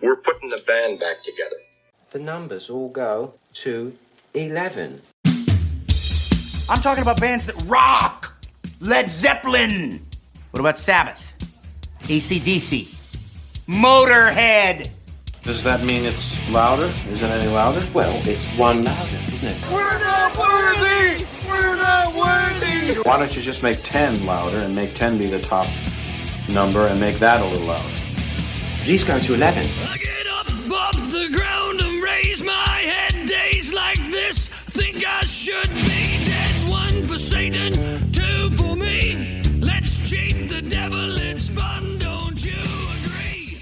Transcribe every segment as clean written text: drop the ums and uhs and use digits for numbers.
We're putting the band back together. The numbers all go to 11. I'm talking about bands that rock. Led Zeppelin. What about Sabbath? AC/DC. Motorhead. Does that mean it's louder? Is it any louder? Well, it's one louder, isn't it? We're not worthy! We're not worthy! Why don't you just make 10 louder and make 10 be the top number and make that a little louder? These go to 11. I get up off the ground and raise my head. Days like this, think I should be dead. One for Satan, two for me. Let's cheat the devil, it's fun, don't you agree?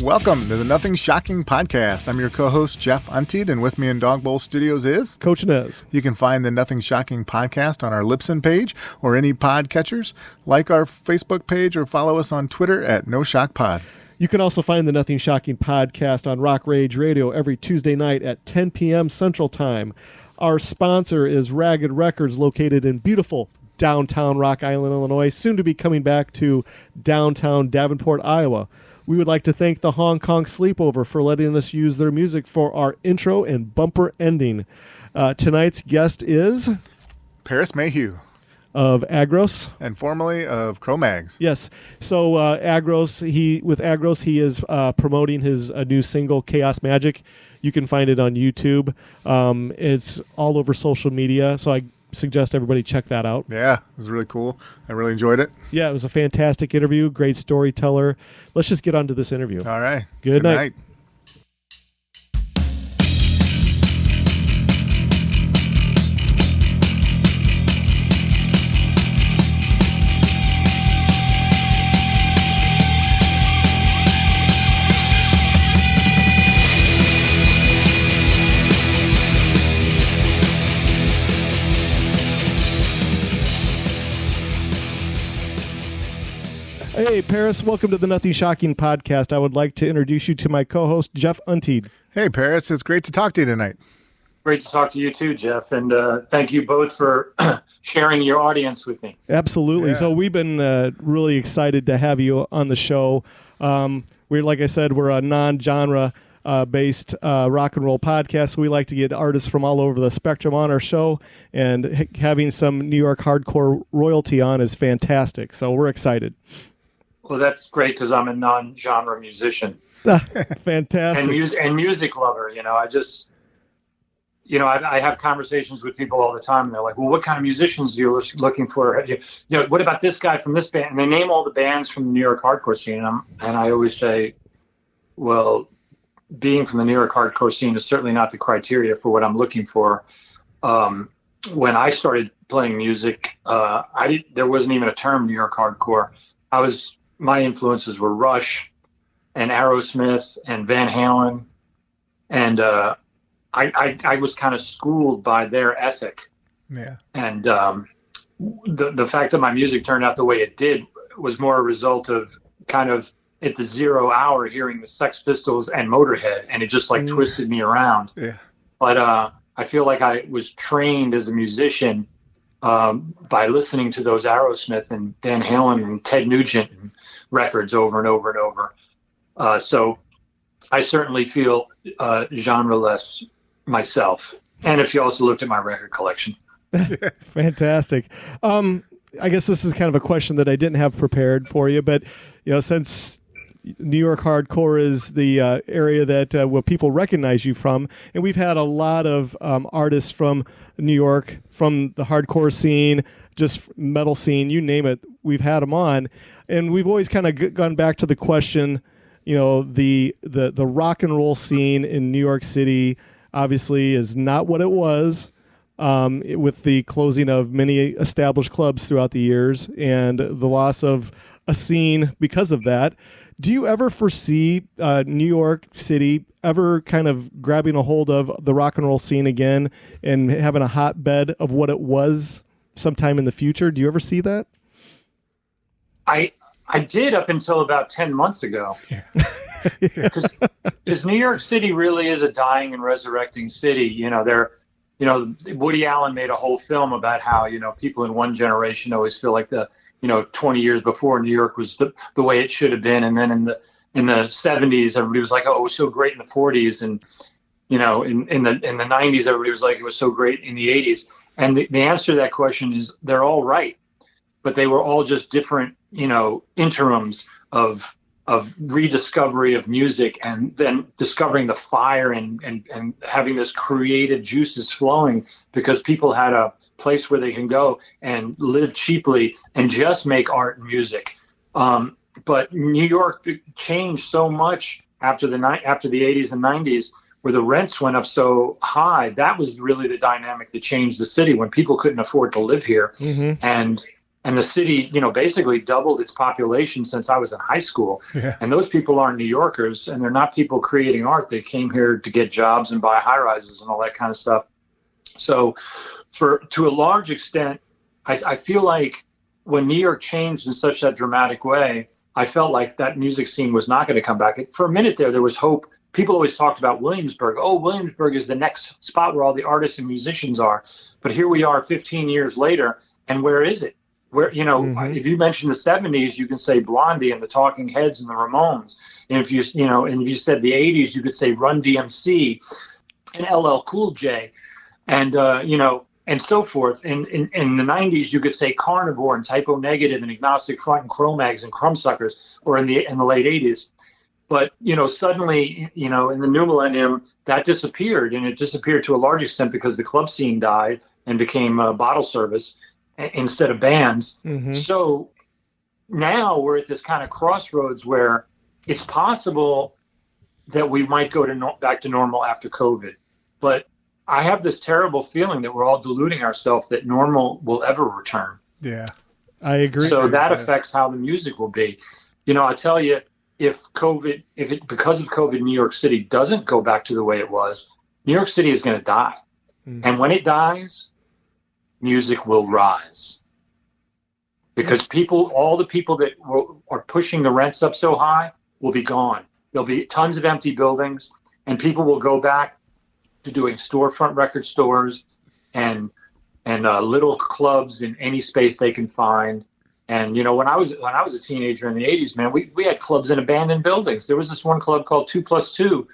Welcome to the Nothing Shocking Podcast. I'm your co-host, Jeff Untied, and with me in Dog Bowl Studios is Coach Nez. You can find the Nothing Shocking Podcast on our Libsyn page or any podcatchers. Like our Facebook page or follow us on Twitter at NoShockPod. You can also find the Nothing Shocking Podcast on Rock Rage Radio every Tuesday night at 10 p.m. Central Time. Our sponsor is Ragged Records, located in beautiful downtown Rock Island, Illinois, soon to be coming back to downtown Davenport, Iowa. We would like to thank the Hong Kong Sleepover for letting us use their music for our intro and bumper ending. Tonight's guest is Parris Mayhew of Aggros, and formerly of Cro-Mags. Yes. So Aggros, he is promoting his new single, Chaos Magic. You can find it on YouTube. It's all over social media, so I suggest everybody check that out. Yeah, it was really cool. I really enjoyed it. Yeah, it was a fantastic interview. Great storyteller. Let's just get on to this interview. All right. Good night. Hey, Parris, welcome to the Nothing Shocking Podcast. I would like to introduce you to my co-host, Jeff Untied. Hey, Parris, it's great to talk to you tonight. Great to talk to you too, Jeff, and thank you both for sharing your audience with me. Absolutely. Yeah. So we've been really excited to have you on the show. Like I said, we're a non-genre based rock and roll podcast, so we like to get artists from all over the spectrum on our show, and having some New York hardcore royalty on is fantastic. So we're excited. Well, that's great because I'm a non-genre musician. Fantastic. And music lover. I have conversations with people all the time, and they're like, well, what kind of musicians are you looking for? What about this guy from this band? And they name all the bands from the New York hardcore scene, and I always say, well, being from the New York hardcore scene is certainly not the criteria for what I'm looking for. When I started playing music, there wasn't even a term New York hardcore. My influences were Rush and Aerosmith and Van Halen, and I was kind of schooled by their ethic. Yeah. And the fact that my music turned out the way it did was more a result of kind of at the 0 hour hearing the Sex Pistols and Motorhead, and it just twisted me around. Yeah. But I feel like I was trained as a musician by listening to those Aerosmith and Van Halen and Ted Nugent records over and over and over. So I certainly feel genre-less myself. And if you also looked at my record collection. Fantastic. I guess this is kind of a question that I didn't have prepared for you, but since New York hardcore is the area that people recognize you from, and we've had a lot of artists from New York, from the hardcore scene, just metal scene, you name it, we've had them on, and we've always kind of gone back to the question, the rock and roll scene in New York City obviously is not what it was. With the closing of many established clubs throughout the years and the loss of a scene because of that. Do you ever foresee New York City ever kind of grabbing a hold of the rock and roll scene again and having a hotbed of what it was sometime in the future? Do you ever see that? I did up until about 10 months ago. Because New York City really is a dying and resurrecting city. Woody Allen made a whole film about how, people in one generation always feel like 20 years before New York was the way it should have been. And then in in the 70s, everybody was like, oh, it was so great in the 40s. And, in the 90s, everybody was like, it was so great in the 80s. And the answer to that question is they're all right. But they were all just different, interims of rediscovery of music, and then discovering the fire and having this creative juices flowing because people had a place where they can go and live cheaply and just make art and music. But New York changed so much after the 80s and 90s, where the rents went up so high. That was really the dynamic that changed the city, when people couldn't afford to live here. Mm-hmm. And the city, basically doubled its population since I was in high school. Yeah. And those people aren't New Yorkers, and they're not people creating art. They came here to get jobs and buy high rises and all that kind of stuff. So to a large extent, I feel like when New York changed in such that dramatic way, I felt like that music scene was not going to come back. For a minute there was hope. People always talked about Williamsburg. Oh, Williamsburg is the next spot where all the artists and musicians are. But here we are 15 years later, and where is it? Where, if you mention the 70s, you can say Blondie and the Talking Heads and the Ramones. And if you said the 80s, you could say Run DMC and LL Cool J, and and so forth. In the 90s, you could say Carnivore and Typo Negative and Agnostic Front and Cro-Mags and Crumbsuckers, or in the late 80s. But, suddenly, in the new millennium, that disappeared, and it disappeared to a large extent because the club scene died and became bottle service instead of bands. Mm-hmm. So now we're at this kind of crossroads where it's possible that we might go back to normal after COVID. But I have this terrible feeling that we're all deluding ourselves that normal will ever return. Yeah, I agree. So that affects how the music will be. I tell you, because of COVID, New York City doesn't go back to the way it was, New York City is going to die. Mm-hmm. And when it dies, music will rise, because all the people that are pushing the rents up so high will be gone. There'll be tons of empty buildings, and people will go back to doing storefront record stores and little clubs in any space they can find. And when I was a teenager in the 80s, man, we had clubs in abandoned buildings. There was this one club called 2+2.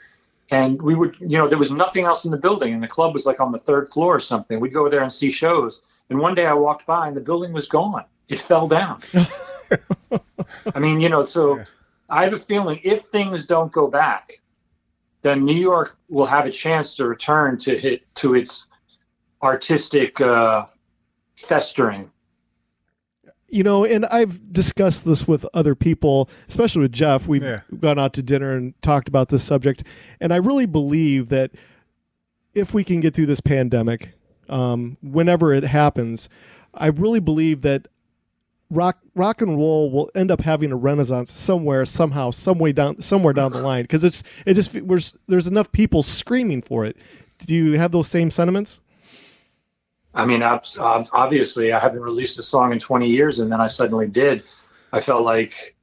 And we would, there was nothing else in the building, and the club was like on the third floor or something. We'd go there and see shows. And one day I walked by and the building was gone. It fell down. I mean, so I have a feeling if things don't go back, then New York will have a chance to return to its artistic festering. And I've discussed this with other people, especially with Jeff. We've gone out to dinner and talked about this subject. And I really believe that if we can get through this pandemic, whenever it happens, I really believe that rock and roll will end up having a renaissance somewhere, somehow, somewhere down the line, because there's enough people screaming for it. Do you have those same sentiments? I mean, obviously, I haven't released a song in 20 years, and then I suddenly did. I felt like,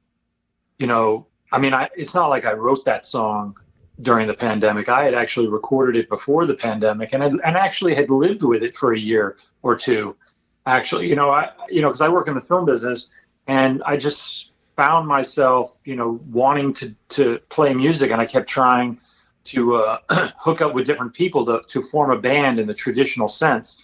it's not like I wrote that song during the pandemic. I had actually recorded it before the pandemic, and actually had lived with it for a year or two. Actually, because I work in the film business, and I just found myself, wanting to play music, and I kept trying to hook up with different people to form a band in the traditional sense.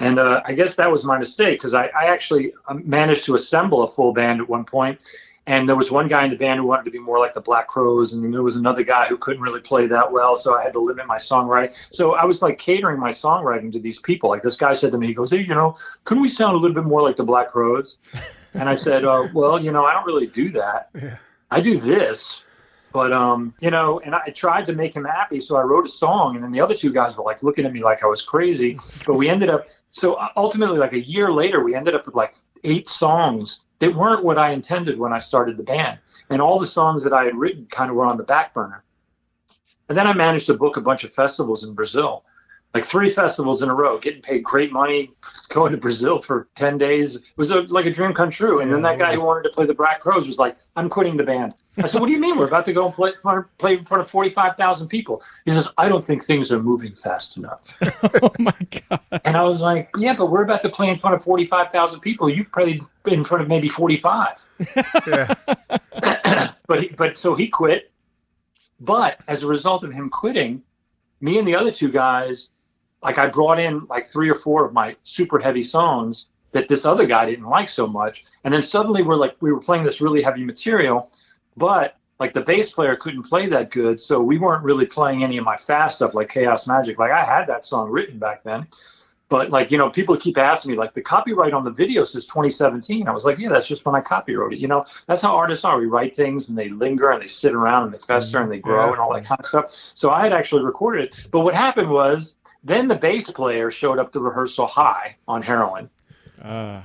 And I guess that was my mistake, because I actually managed to assemble a full band at one point. And there was one guy in the band who wanted to be more like the Black Crowes, and there was another guy who couldn't really play that well, so I had to limit my songwriting. So I was like catering my songwriting to these people. Like this guy said to me, he goes, "Hey, couldn't we sound a little bit more like the Black Crowes?" And I said, well, I don't really do that. Yeah. I do this. But, and I tried to make him happy, so I wrote a song, and then the other two guys were, like, looking at me like I was crazy. But we ended up, so ultimately, like a year later, we ended up with, like, 8 songs that weren't what I intended when I started the band. And all the songs that I had written kind of were on the back burner. And then I managed to book a bunch of festivals in Brazil, like 3 festivals in a row, getting paid great money, going to Brazil for 10 days. It was like a dream come true. And then that guy who wanted to play the Black Crowes was like, "I'm quitting the band." I said, "What do you mean? We're about to go and play in front of 45,000 people." He says, "I don't think things are moving fast enough." Oh, my God. And I was like, "Yeah, but we're about to play in front of 45,000 people. You've played in front of maybe 45. Yeah. So he quit. But as a result of him quitting, me and the other two guys, like I brought in like 3 or 4 of my super heavy songs that this other guy didn't like so much. And then suddenly we were playing this really heavy material, but like the bass player couldn't play that good. So we weren't really playing any of my fast stuff like Chaos Magic. Like I had that song written back then. But like, people keep asking me, like, the copyright on the video says 2017. I was like, yeah, that's just when I copywrote it. That's how artists are. We write things and they linger and they sit around and they fester and they grow and all that kind of stuff. So I had actually recorded it. But what happened was then the bass player showed up to rehearsal high on heroin. And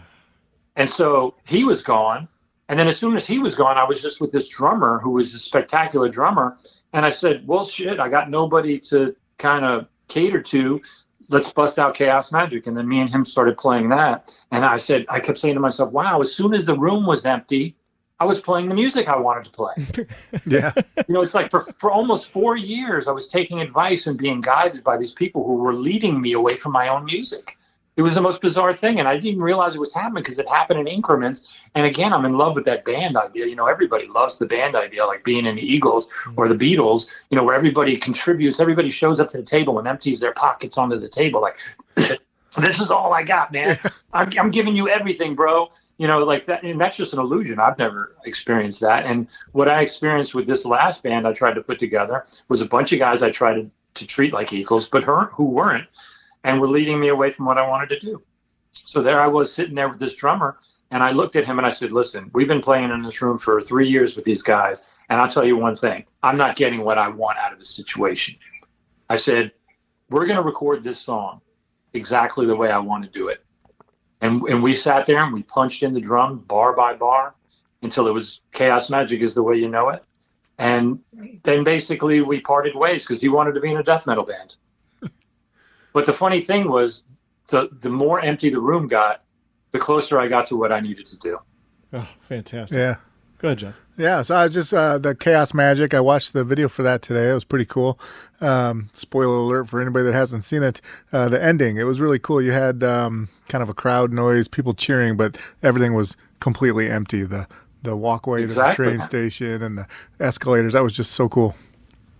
so he was gone. And then as soon as he was gone, I was just with this drummer who was a spectacular drummer. And I said, well, shit, I got nobody to kind of cater to. Let's bust out Chaos Magic. And then me and him started playing that. And I kept saying to myself, wow, as soon as the room was empty, I was playing the music I wanted to play. Yeah. It's like for almost 4 years, I was taking advice and being guided by these people who were leading me away from my own music. It was the most bizarre thing. And I didn't even realize it was happening because it happened in increments. And again, I'm in love with that band idea. Everybody loves the band idea, like being in the Eagles or the Beatles, where everybody contributes, everybody shows up to the table and empties their pockets onto the table. Like, this is all I got, man. I'm giving you everything, bro. Like that. And that's just an illusion. I've never experienced that. And what I experienced with this last band I tried to put together was a bunch of guys I tried to treat like equals, but who weren't. And were leading me away from what I wanted to do. So there I was sitting there with this drummer, and I looked at him and I said, listen, we've been playing in this room for 3 years with these guys, and I'll tell you one thing, I'm not getting what I want out of the situation. I said, we're going to record this song exactly the way I want to do it. And we sat there and we punched in the drums bar by bar until it was Chaos Magic is the way you know it. And then basically we parted ways because he wanted to be in a death metal band. But the funny thing was, the more empty the room got, the closer I got to what I needed to do. Oh, fantastic. Yeah. Go ahead, Jeff. Yeah, so I was just, the Chaos Magic, I watched the video for that today. It was pretty cool. Spoiler alert for anybody that hasn't seen it. The ending, it was really cool. You had kind of a crowd noise, people cheering, but everything was completely empty. The walkway to the train station and the escalators, that was just so cool.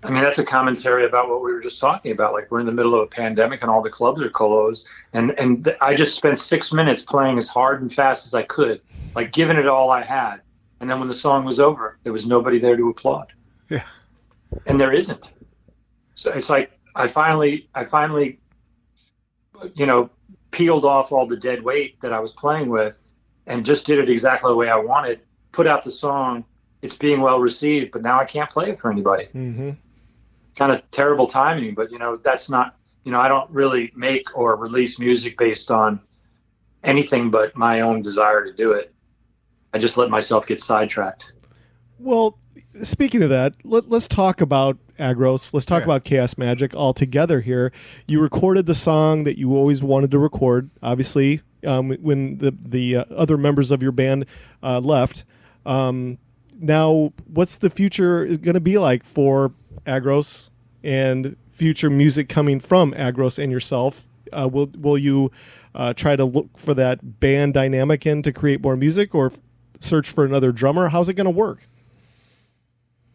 I mean, that's a commentary about what we were just talking about. Like, we're in the middle of a pandemic and all the clubs are closed. And I just spent 6 minutes playing as hard and fast as I could, like giving it all I had. And then when the song was over, there was nobody there to applaud. Yeah. And there isn't. So it's like I finally, peeled off all the dead weight that I was playing with and just did it exactly the way I wanted, put out the song. It's being well received, but now I can't play it for anybody. Mm-hmm. Kind of terrible timing, but that's not, I don't really make or release music based on anything but my own desire to do it. I just let myself get sidetracked. Well, speaking of that, let's talk about Aggros. Let's talk about Chaos Magic all together here. You recorded the song that you always wanted to record, obviously, when the other members of your band left. Now, what's the future going to be like for Aggros and future music coming from Aggros and yourself? Will you try to look for that band dynamic in to create more music, or search for another drummer? How's it going to work?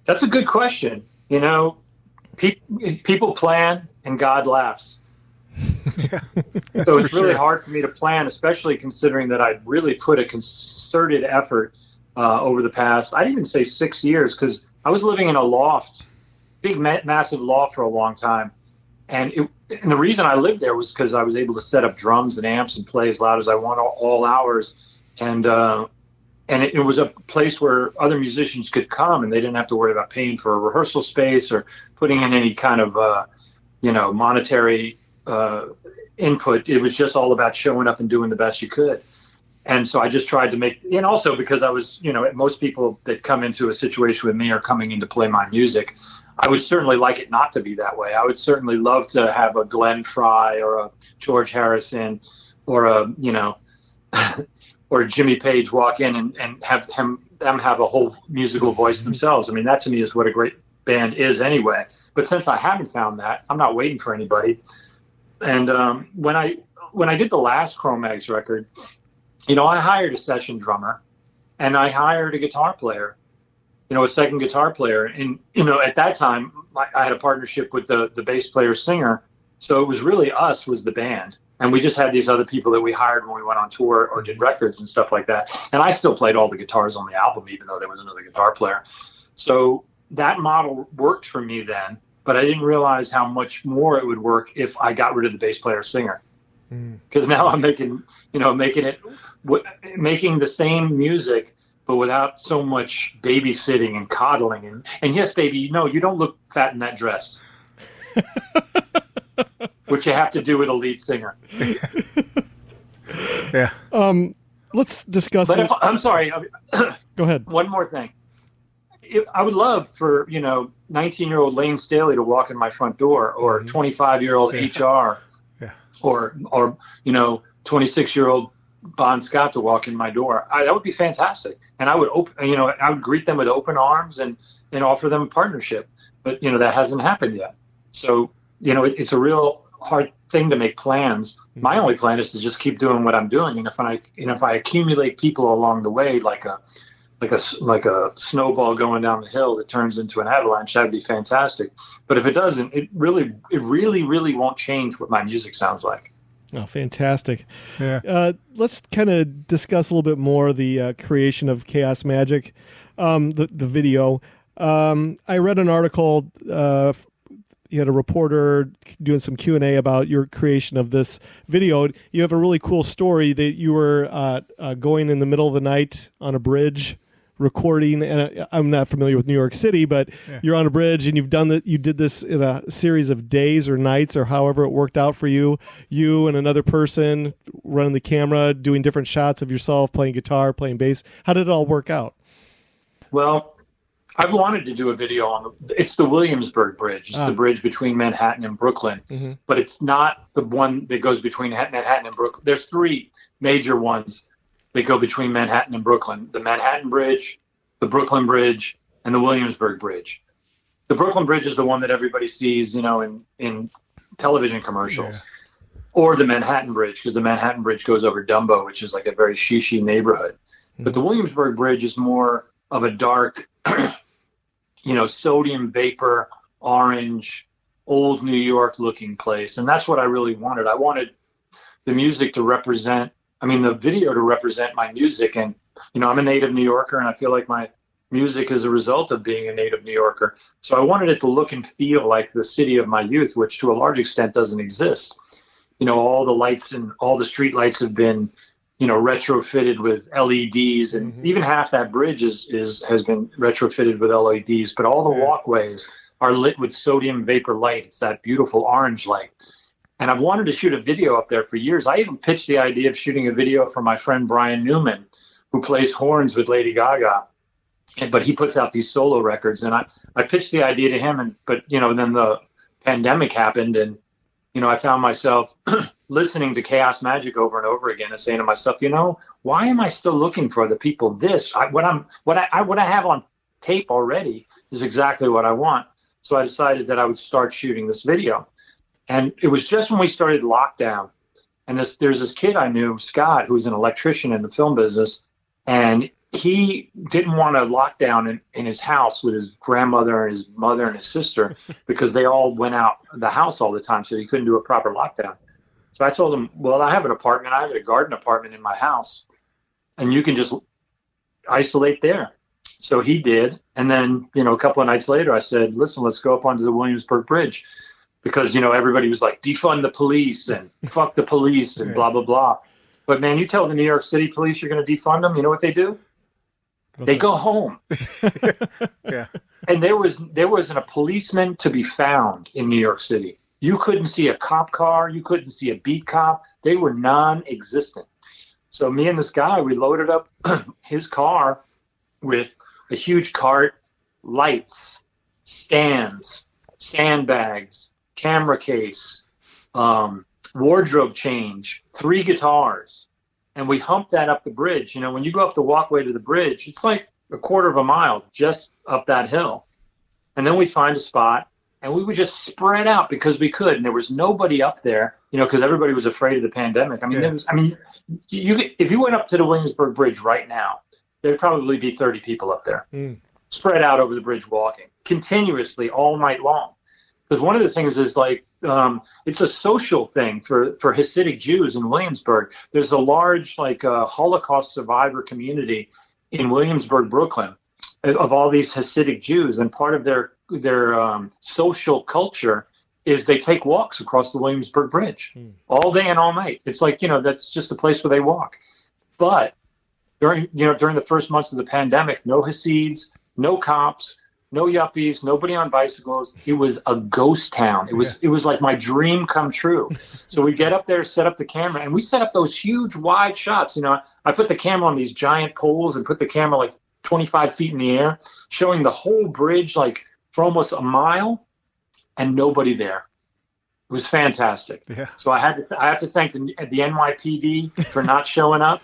That's a good question. People plan and God laughs. So it's really hard for me to plan, especially considering that I really put a concerted effort over the past, I'd even say 6 years, because I was living in a loft, big, massive loft for a long time. And the reason I lived there was because I was able to set up drums and amps and play as loud as I want all hours. And it was a place where other musicians could come and they didn't have to worry about paying for a rehearsal space or putting in any kind of, monetary input. It was just all about showing up and doing the best you could. And so I just tried to make, and also because I was, most people that come into a situation with me are coming in to play my music. I would certainly like it not to be that way. I would certainly love to have a Glenn Frey or a George Harrison or or Jimmy Page walk in and have them have a whole musical voice themselves. I mean, that to me is what a great band is anyway. But since I haven't found that, I'm not waiting for anybody. And when I did the last Cro-Mags record, I hired a session drummer and I hired a guitar player. a second guitar player. And, at that time, I had a partnership with the bass player singer. So it was really us was the band. And we just had these other people that we hired when we went on tour or did records and stuff like that. And I still played all the guitars on the album, even though there was another guitar player. So that model worked for me then, but I didn't realize how much more it would work if I got rid of the bass player singer. Because now I'm making the same music, but without so much babysitting and coddling. And yes, baby, you don't look fat in that dress. Which you have to do with a lead singer. Yeah. Let's discuss. But I'm sorry. Go ahead. One more thing. I would love for 19-year-old Lane Staley to walk in my front door, or 25-year-old HR, or 26-year-old Bon Scott to walk in my door. That would be fantastic, and I would I would greet them with open arms and offer them a partnership. But that hasn't happened yet. So it's a real hard thing to make plans. My only plan is to just keep doing what I'm doing, and if I accumulate people along the way, like a snowball going down the hill that turns into an avalanche, that'd be fantastic. But if it doesn't, it really won't change what my music sounds like. Oh, fantastic. Yeah. Let's kind of discuss a little bit more the creation of Chaos Magic, the video. I read an article. You had a reporter doing some Q&A about your creation of this video. You have a really cool story that you were going in the middle of the night on a bridge recording, and I'm not familiar with New York City, but you're on a bridge and you did this in a series of days or nights or however it worked out for you and another person running the camera, doing different shots of yourself, playing guitar, playing bass. How did it all work out? Well, I've wanted to do a video on it's the Williamsburg Bridge. It's the bridge between Manhattan and Brooklyn, but it's not the one that goes between Manhattan and Brooklyn. There's three major ones that go between Manhattan and Brooklyn: the Manhattan Bridge, the Brooklyn Bridge, and the Williamsburg Bridge. The Brooklyn Bridge is the one that everybody sees, in television commercials, or the Manhattan Bridge, because the Manhattan Bridge goes over Dumbo, which is like a very shishy neighborhood. But the Williamsburg Bridge is more of a dark, sodium vapor, orange, old New York looking place. And that's what I really wanted. I wanted the music to represent, the video to represent my music. And, I'm a native New Yorker, and I feel like my music is a result of being a native New Yorker. So I wanted it to look and feel like the city of my youth, which to a large extent doesn't exist. All the lights and all the street lights have been retrofitted with LEDs, and even half that bridge has been retrofitted with LEDs, but all the walkways are lit with sodium vapor light. It's that beautiful orange light. And I've wanted to shoot a video up there for years. I even pitched the idea of shooting a video for my friend Brian Newman, who plays horns with Lady Gaga, but he puts out these solo records. And I pitched the idea to him, but then the pandemic happened, and I found myself listening to Chaos Magic over and over again and saying to myself, why am I still looking for the people? What I have on tape already is exactly what I want. So I decided that I would start shooting this video. And it was just when we started lockdown. And there's this kid I knew, Scott, who's an electrician in the film business. And he didn't want to lock down in his house with his grandmother and his mother and his sister because they all went out the house all the time, so he couldn't do a proper lockdown. So I told him, well, I have an apartment. I have a garden apartment in my house, and you can just isolate there. So he did. And then, a couple of nights later, I said, listen, let's go up onto the Williamsburg Bridge, because, everybody was like, defund the police and fuck the police and blah, blah, blah. But, man, you tell the New York City police you're going to defund them, you know what they do? They go home. Yeah. And there wasn't a policeman to be found in New York City. You couldn't see a cop car. You couldn't see a beat cop. They were non-existent. So me and this guy, we loaded up his car with a huge cart, lights, stands, sandbags, camera case, wardrobe change, 3 guitars. And we humped that up the bridge. When you go up the walkway to the bridge, it's like a quarter of a mile just up that hill. And then we'd find a spot, and we would just spread out because we could. And there was nobody up there, because everybody was afraid of the pandemic. If you went up to the Williamsburg Bridge right now, there'd probably be 30 people up there. spread out over the bridge walking continuously all night long. Because one of the things is like, it's a social thing for Hasidic Jews in Williamsburg. There's a large Holocaust survivor community in Williamsburg, Brooklyn, of all these Hasidic Jews, and part of their social culture is they take walks across the Williamsburg Bridge all day and all night. It's like, that's just the place where they walk. But during the first months of the pandemic, no Hasids, no cops, no yuppies, nobody on bicycles. It was a ghost town. It was like my dream come true. So we get up there, set up the camera, and we set up those huge wide shots. I put the camera on these giant poles and put the camera like 25 feet in the air, showing the whole bridge like for almost a mile, and nobody there. It was fantastic. Yeah. So I have to thank the NYPD for not showing up,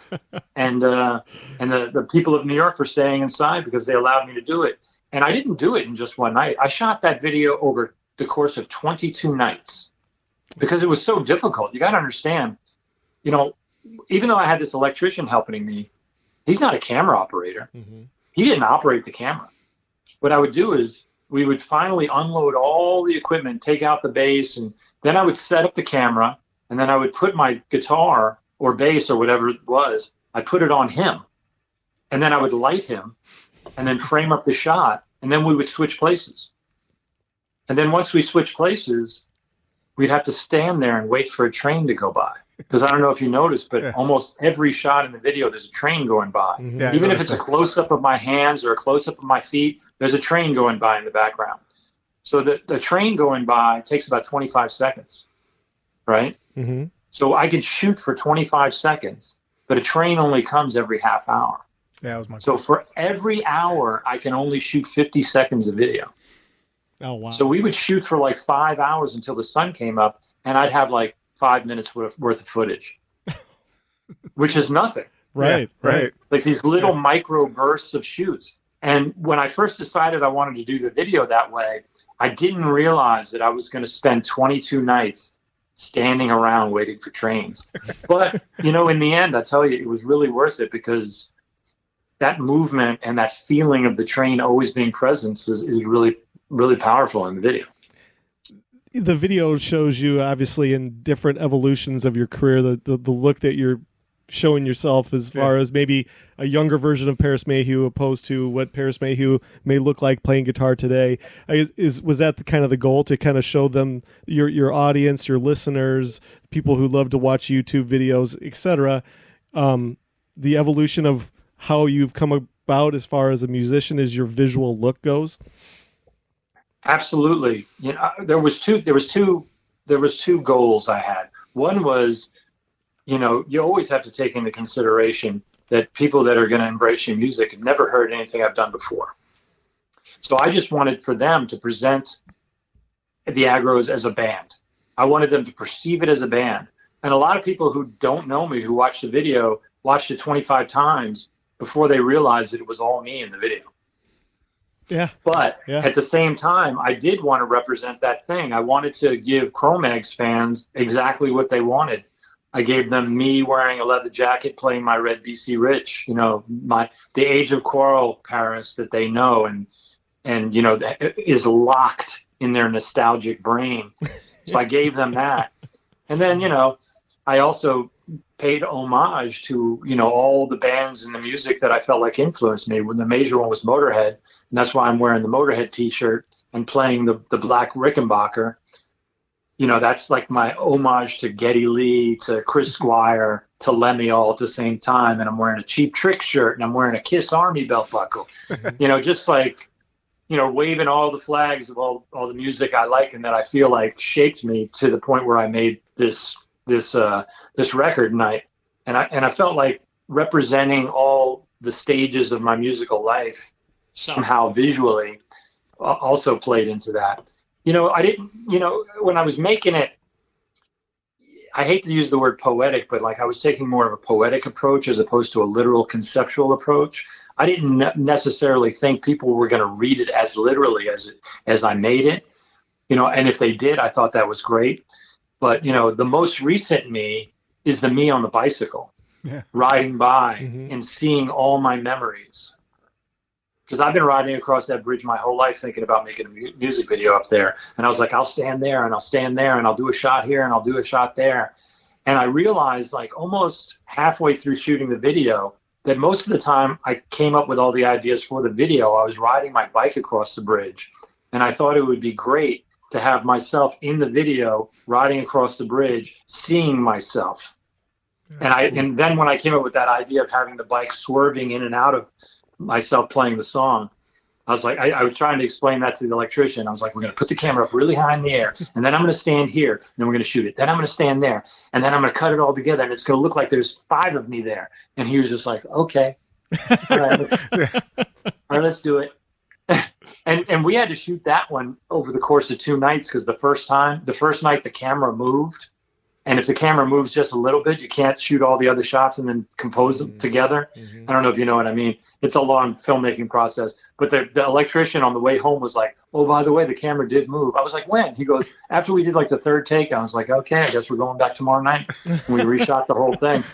and the people of New York for staying inside because they allowed me to do it. And I didn't do it in just one night. I shot that video over the course of 22 nights because it was so difficult. You got to understand, even though I had this electrician helping me, he's not a camera operator. Mm-hmm. He didn't operate the camera. What I would do is we would finally unload all the equipment, take out the bass, and then I would set up the camera, and then I would put my guitar or bass or whatever it was, I'd put it on him, and then I would light him, and then frame up the shot, and then we would switch places. And then once we switched places, we'd have to stand there and wait for a train to go by. Because I don't know if you noticed, but almost every shot in the video, there's a train going by. Mm-hmm. Yeah, even if it's a close-up of my hands or a close-up of my feet, there's a train going by in the background. So the train going by takes about 25 seconds, right? Mm-hmm. So I could shoot for 25 seconds, but a train only comes every half hour. Yeah, that was my question. For every hour, I can only shoot 50 seconds of video. Oh, wow. So we would shoot for like 5 hours until the sun came up, and I'd have like 5 minutes worth of footage, which is nothing. Right. Like these little micro bursts of shoots. And when I first decided I wanted to do the video that way, I didn't realize that I was going to spend 22 nights standing around waiting for trains. But, in the end, I tell you, it was really worth it because that movement and that feeling of the train always being present is really, really powerful in the video. The video shows you obviously in different evolutions of your career, the look that you're showing yourself as far as maybe a younger version of Parris Mayhew opposed to what Parris Mayhew may look like playing guitar today. Was that the goal to kind of show them your audience, your listeners, people who love to watch YouTube videos, etc. The evolution of how you've come about as far as a musician as your visual look goes? Absolutely. There was two goals I had. One was, you always have to take into consideration that people that are going to embrace your music have never heard anything I've done before. So I just wanted for them to present the Aggros as a band. I wanted them to perceive it as a band. And a lot of people who don't know me, who watched the video, watched it 25 times before they realized that it was all me in the video. Yeah. But at the same time, I did want to represent that thing. I wanted to give Cro-Mags fans exactly what they wanted. I gave them me wearing a leather jacket, playing my red BC Rich, the Age of Quarrel Parris that they know and is locked in their nostalgic brain. So I gave them that. And then, I also paid homage to, all the bands and the music that I felt like influenced me. When the major one was Motorhead, and that's why I'm wearing the Motorhead t-shirt and playing the black Rickenbacker. That's like my homage to Geddy Lee, to Chris Squire, to Lemmy all at the same time. And I'm wearing a Cheap Trick shirt and I'm wearing a Kiss Army belt buckle, just like, waving all the flags of all the music I like and that I feel like shaped me to the point where I made this record night. And I felt like representing all the stages of my musical life somehow visually also played into that. I didn't, when I was making it, I hate to use the word poetic, but I was taking more of a poetic approach as opposed to a literal conceptual approach. I didn't necessarily think people were going to read it as literally as I made it, and if they did, I thought that was great. But, the most recent me is the me on the bicycle, riding by and seeing all my memories. because I've been riding across that bridge my whole life thinking about making a music video up there. And I was like, I'll stand there and I'll stand there and I'll do a shot here and I'll do a shot there. And I realized like almost halfway through shooting the video that most of the time I came up with all the ideas for the video. I was riding my bike across the bridge, and I thought it would be great to have myself in the video riding across the bridge, seeing myself. And then when I came up with that idea of having the bike swerving in and out of myself playing the song, I was like, I was trying to explain that to the electrician. I was like, we're going to put the camera up really high in the air, and then I'm going to stand here, and then we're going to shoot it. Then I'm going to stand there, and then I'm going to cut it all together, and it's going to look like there's 5 of me there. And he was just like, okay. All right, let's do it. And we had to shoot that one over the course of 2 nights because the first night the camera moved. And if the camera moves just a little bit, you can't shoot all the other shots and then compose them together. I don't know if you know what I mean. It's a long filmmaking process. But the electrician on the way home was like, oh, by the way, the camera did move. I was like, when? He goes, after we did like the 3rd take. I was like, okay, I guess we're going back tomorrow night. And we reshot the whole thing.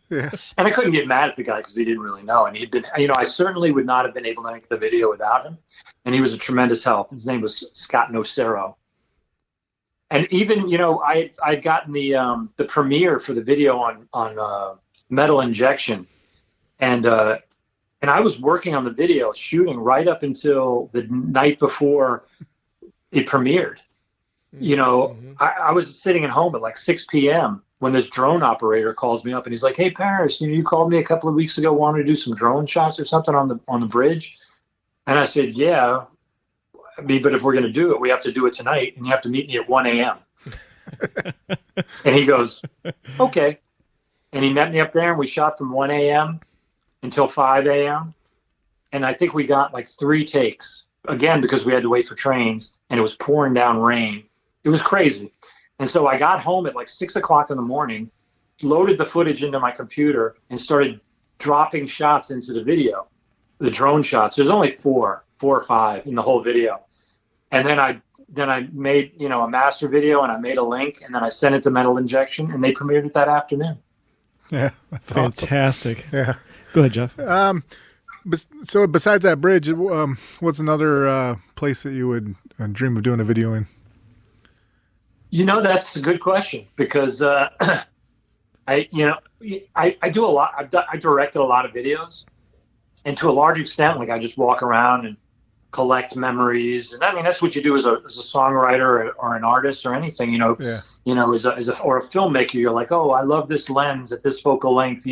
Yeah. And I couldn't get mad at the guy because he didn't really know. And he'd been, I certainly would not have been able to make the video without him. And he was a tremendous help. His name was Scott Nocero. And even, I'd gotten the premiere for the video on Metal Injection, and I was working on the video, shooting right up until the night before it premiered. I was sitting at home at like 6 p.m. when this drone operator calls me up, and he's like, "Hey, Parris, you called me a couple of weeks ago, wanted to do some drone shots or something on the bridge," and I said, "Yeah. But if we're going to do it, we have to do it tonight, and you have to meet me at 1 a.m. And he goes, okay. And he met me up there, and we shot from 1 a.m. until 5 a.m. And I think we got like 3 takes, again, because we had to wait for trains, and it was pouring down rain. It was crazy. And so I got home at like 6 o'clock in the morning, loaded the footage into my computer, and started dropping shots into the video, the drone shots. There's only 4 or 5 in the whole video. And then I made, a master video, and I made a link, and then I sent it to Metal Injection, and they premiered it that afternoon. Yeah, that's fantastic. Awesome. Yeah. Go ahead, Jeff. So besides that bridge, what's another place that you would dream of doing a video in? That's a good question because I do a lot. I directed a lot of videos, and to a large extent, like I just walk around and collect memories. And I mean, that's what you do as a songwriter or an artist or anything, or a filmmaker. You're like, oh, I love this lens at this focal length,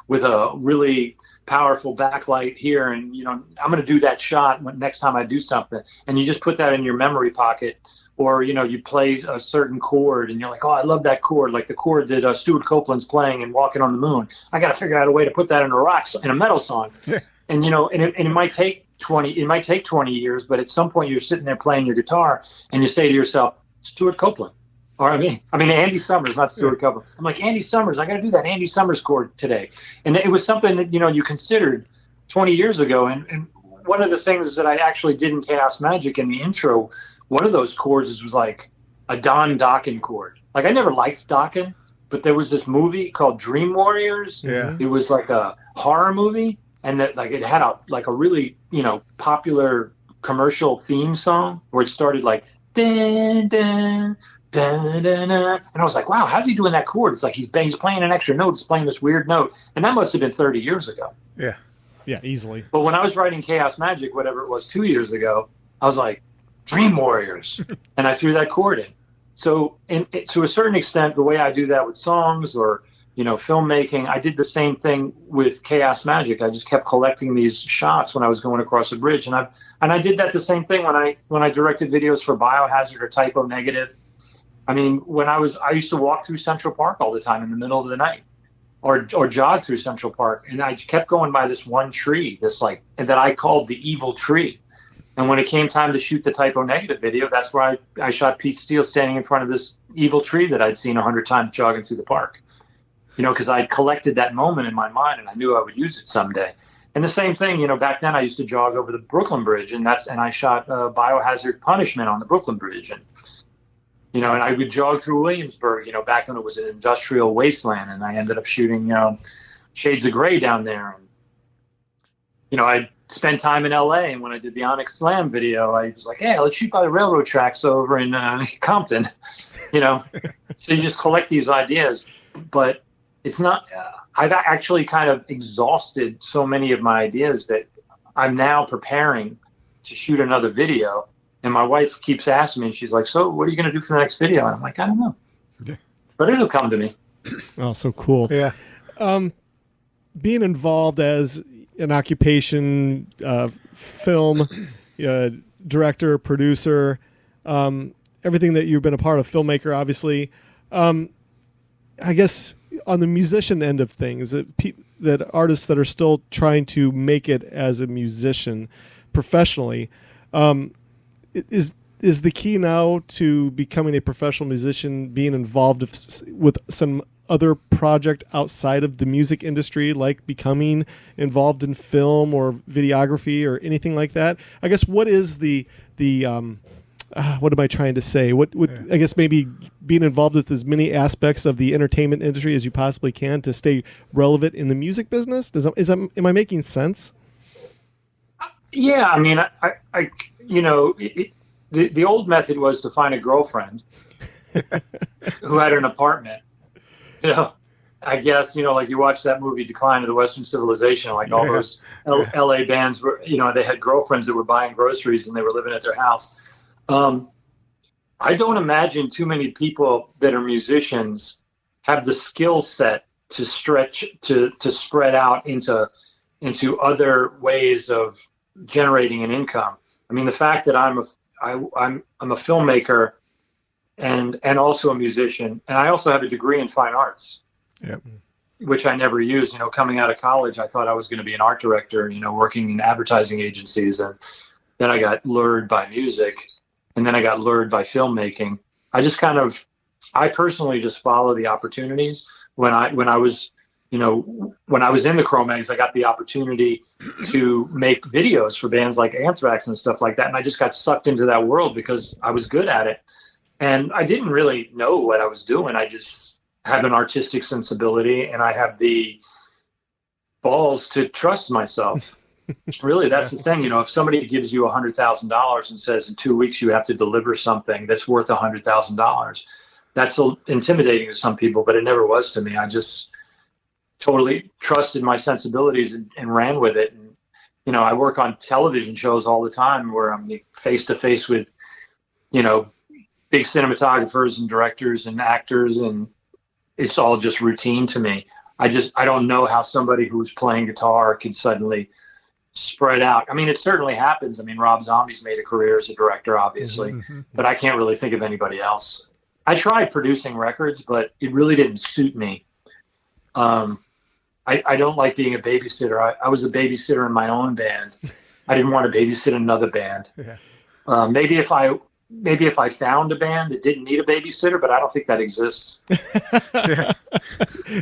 with a really powerful backlight here. And, I'm going to do that shot next time I do something. And you just put that in your memory pocket. Or, you play a certain chord and you're like, oh, I love that chord. Like the chord that Stuart Copeland's playing in Walking on the Moon. I got to figure out a way to put that in a metal song. Yeah. And, it might take 20 years, but at some point you're sitting there playing your guitar and you say to yourself, Stuart Copeland. Or I mean Andy Summers, not Stuart Copeland. I'm like, Andy Summers, I got to do that Andy Summers chord today. And it was something that, you considered 20 years ago. And one of the things that I actually did in Chaos Magic in the intro, one of those chords was like a Don Dokken chord. Like I never liked Dokken, but there was this movie called Dream Warriors. Yeah. It was like a horror movie. And that, like, it had a really, popular commercial theme song where it started like, dun, dun, dun, dun, dun. And I was like, wow, how's he doing that chord? It's like he's playing an extra note. He's playing this weird note. And that must have been 30 years ago. Yeah. Yeah, easily. But when I was writing Chaos Magic, whatever it was, 2 years ago, I was like, Dream Warriors. And I threw that chord in. So to a certain extent, the way I do that with songs or filmmaking, I did the same thing with Chaos Magic. I just kept collecting these shots when I was going across a bridge, and I did that the same thing when I directed videos for Biohazard or Typo Negative. I mean, I used to walk through Central Park all the time in the middle of the night, or jog through Central Park, and I kept going by this one tree, that I called the evil tree. And when it came time to shoot the Typo Negative video, that's where I shot Pete Steele standing in front of this evil tree that I'd seen 100 times jogging through the park. Because I collected that moment in my mind and I knew I would use it someday. And the same thing, back then I used to jog over the Brooklyn Bridge and I shot Biohazard Punishment on the Brooklyn Bridge. And, and I would jog through Williamsburg, back when it was an industrial wasteland. And I ended up shooting, Shades of Grey down there. And, spent time in LA, and when I did the Onyx Slam video, I was like, hey, let's shoot by the railroad tracks over in Compton, you know. So you just collect these ideas, but it's not. I've actually kind of exhausted so many of my ideas that I'm now preparing to shoot another video. And my wife keeps asking me, and she's like, so what are you going to do for the next video? And I'm like, I don't know. Yeah. But it'll come to me. Oh, so cool. Yeah. Being involved as an occupation, film, director, producer, everything that you've been a part of, filmmaker, obviously. I guess on the musician end of things, that artists that are still trying to make it as a musician professionally, is the key now to becoming a professional musician being involved with some other project outside of the music industry, like becoming involved in film or videography or anything like that? I guess what is the what am I trying to say? I guess maybe being involved with as many aspects of the entertainment industry as you possibly can to stay relevant in the music business. Am I making sense? Yeah, I mean, I you know, the old method was to find a girlfriend who had an apartment. You know, I guess, you know, like you watch that movie Decline of the Western Civilization, like all those LA bands were, you know, they had girlfriends that were buying groceries and they were living at their house. I don't imagine too many people that are musicians have the skill set to stretch, to spread out into other ways of generating an income. I mean, the fact that I'm a filmmaker and also a musician, and I also have a degree in fine arts, which I never used. You know, coming out of college, I thought I was going to be an art director, you know, working in advertising agencies, and then I got lured by music, and then I got lured by filmmaking. I personally just follow the opportunities. When I was in the Cro-Mags, I got the opportunity to make videos for bands like Anthrax and stuff like that. And I just got sucked into that world because I was good at it. And I didn't really know what I was doing. I just have an artistic sensibility, and I have the balls to trust myself. Really, that's the thing. You know, if somebody gives you $100,000 and says in 2 weeks you have to deliver something that's worth $100,000, that's intimidating to some people, but it never was to me. I just totally trusted my sensibilities and ran with it. And, you know, I work on television shows all the time where I'm face to face with, you know, big cinematographers and directors and actors, and it's all just routine to me. I don't know how somebody who's playing guitar can suddenly spread out. I mean, it certainly happens. I mean, Rob Zombie's made a career as a director, obviously, but I can't really think of anybody else. I tried producing records, but it really didn't suit me. I don't like being a babysitter. I was a babysitter in my own band. I didn't want to babysit another band. Yeah. Maybe if I found a band that didn't need a babysitter, but I don't think that exists.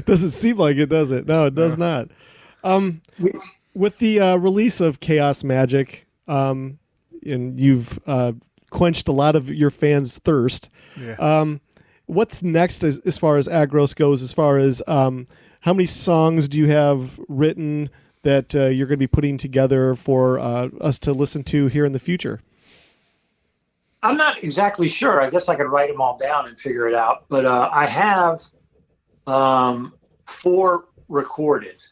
Doesn't seem like it, does it? No, it does not. With the release of Chaos Magic, and you've quenched a lot of your fans' thirst. Yeah. What's next as far as Aggros goes? As far as how many songs do you have written that you're going to be putting together for us to listen to here in the future? I'm not exactly sure. I guess I could write them all down and figure it out. But I have 4 recorded.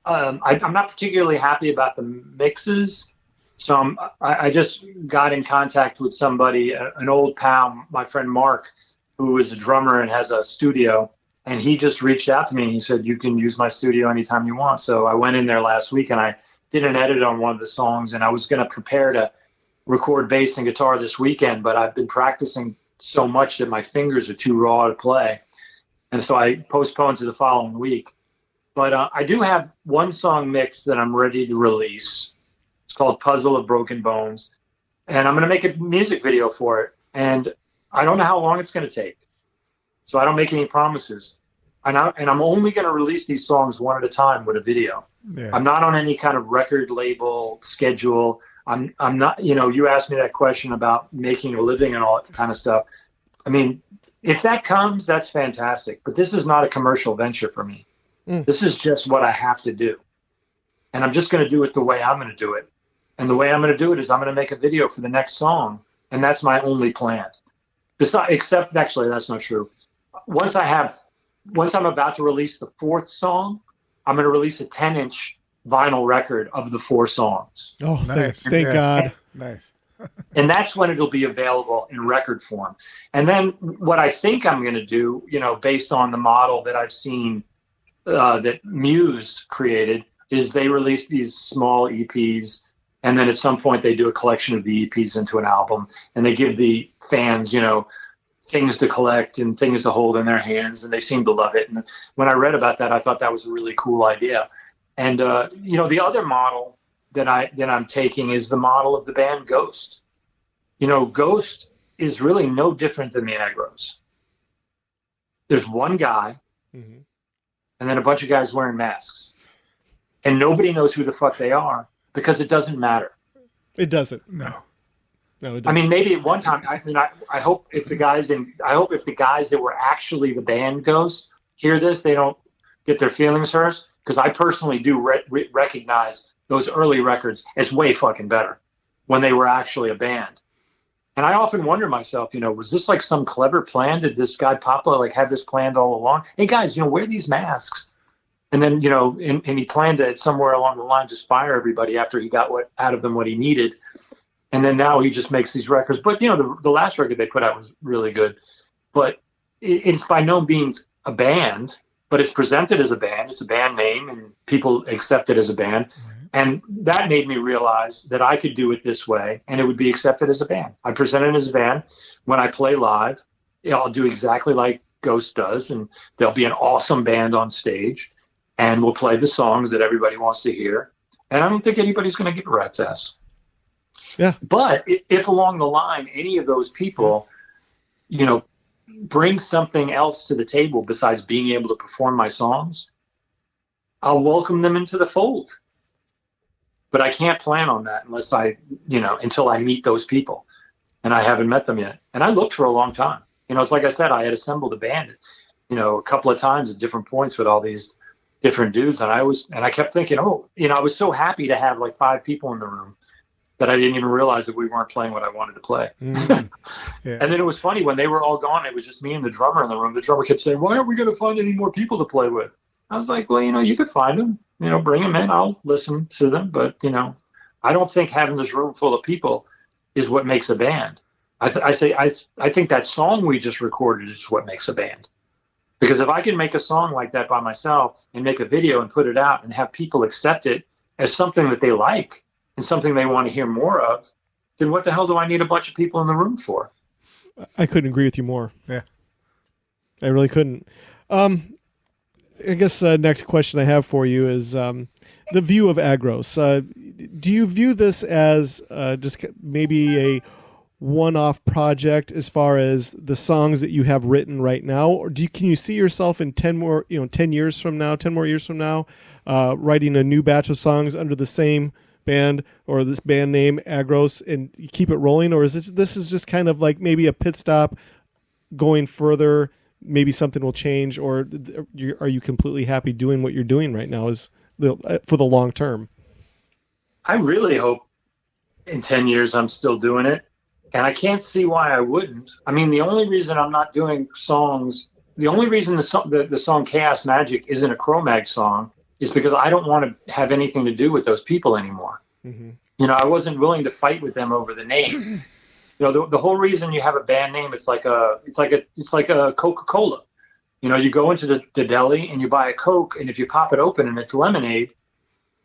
I'm not particularly happy about the mixes. So I just got in contact with somebody, an old pal, my friend Mark, who is a drummer and has a studio. And he just reached out to me and he said, you can use my studio anytime you want. So I went in there last week and I did an edit on one of the songs, and I was going to prepare to record bass and guitar this weekend, but I've been practicing so much that my fingers are too raw to play. And so I postponed to the following week. But I do have one song mix that I'm ready to release. It's called Puzzle of Broken Bones. And I'm going to make a music video for it. And I don't know how long it's going to take. So I don't make any promises. And I'm only going to release these songs one at a time with a video. Yeah. I'm not on any kind of record label schedule. I'm not, you know, you asked me that question about making a living and all that kind of stuff. I mean, if that comes, that's fantastic. But this is not a commercial venture for me. This is just what I have to do. and I'm just going to do it the way I'm going to do it. And the way I'm going to do it is I'm going to make a video for the next song, and that's my only plan. Except, actually, that's not true. Once I'm about to release the fourth song, I'm going to release a 10-inch vinyl record of the 4 songs. Oh, Nice. thank God. Nice. And that's when it'll be available in record form. And then what I think I'm going to do, based on the model that I've seen that Muse created, is they release these small EPs, and then at some point they do a collection of the EPs into an album, and they give the fans, things to collect and things to hold in their hands, and they seem to love it. And when I read about that, I thought that was a really cool idea. And the other model that I'm taking is the model of the band Ghost. Ghost is really no different than the Aggros. There's one guy, and then a bunch of guys wearing masks, and nobody knows who the fuck they are because it doesn't matter. It doesn't. No, it doesn't. I mean, maybe at one time. I hope if the guys that were actually the band Ghost hear this, they don't get their feelings hurt, because I personally do recognize those early records as way fucking better when they were actually a band. And I often wonder myself, was this like some clever plan? Did this guy Papa have this planned all along? Hey guys, wear these masks. And then, and he planned it somewhere along the line to fire everybody after he got out of them what he needed. And then now he just makes these records. But, the last record they put out was really good. But it's by no means a band, but it's presented as a band. It's a band name, and people accept it as a band. And that made me realize that I could do it this way, and it would be accepted as a band. I present it as a band. When I play live, I'll do exactly like Ghost does, and there'll be an awesome band on stage, and we'll play the songs that everybody wants to hear. And I don't think anybody's going to give a rat's ass. Yeah. But if along the line, any of those people, bring something else to the table besides being able to perform my songs, I'll welcome them into the fold. But I can't plan on that unless until I meet those people. And I haven't met them yet. And I looked for a long time. It's like I said, I had assembled a band, a couple of times at different points with all these different dudes. And I kept thinking, I was so happy to have 5 people in the room that I didn't even realize that we weren't playing what I wanted to play. Yeah. And then it was funny when they were all gone, it was just me and the drummer in the room. The drummer kept saying, why aren't we going to find any more people to play with? I was like, well, you could find them, bring them in. I'll listen to them. But, I don't think having this room full of people is what makes a band. I think that song we just recorded is what makes a band. Because if I can make a song like that by myself and make a video and put it out and have people accept it as something that they like and something they want to hear more of, then what the hell do I need a bunch of people in the room for? I couldn't agree with you more. Yeah. I really couldn't. I guess next question I have for you is the view of Aggros. Do you view this as just maybe a one-off project as far as the songs that you have written right now, or can you see yourself in 10 more years from now, writing a new batch of songs under the same band or this band name Aggros and you keep it rolling, or is this just kind of like maybe a pit stop going further? Maybe something will change, or are you completely happy doing what you're doing right now for the long term? I really hope in 10 years I'm still doing it, and I can't see why I wouldn't. I mean, the only reason I'm not doing songs, the only reason the song Chaos Magic isn't a Cro-Mags song is because I don't want to have anything to do with those people anymore. Mm-hmm. I wasn't willing to fight with them over the name. The whole reason you have a band name, it's like a Coca-Cola. You go into the deli and you buy a Coke, and if you pop it open and it's lemonade,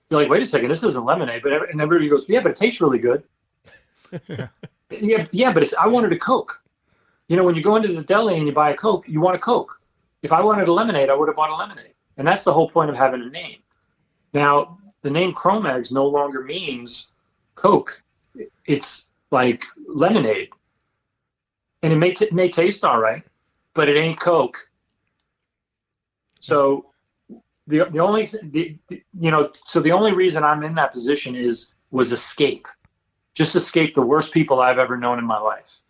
you're like, wait a second, this isn't lemonade. And everybody goes, yeah, but it tastes really good. yeah, but I wanted a Coke. When you go into the deli and you buy a Coke, you want a Coke. If I wanted a lemonade, I would have bought a lemonade. And that's the whole point of having a name. Now, the name Cro-Mags no longer means Coke. It's like lemonade, and it may taste all right, but it ain't Coke. So the only reason I'm in that position was escape, just escape the worst people I've ever known in my life.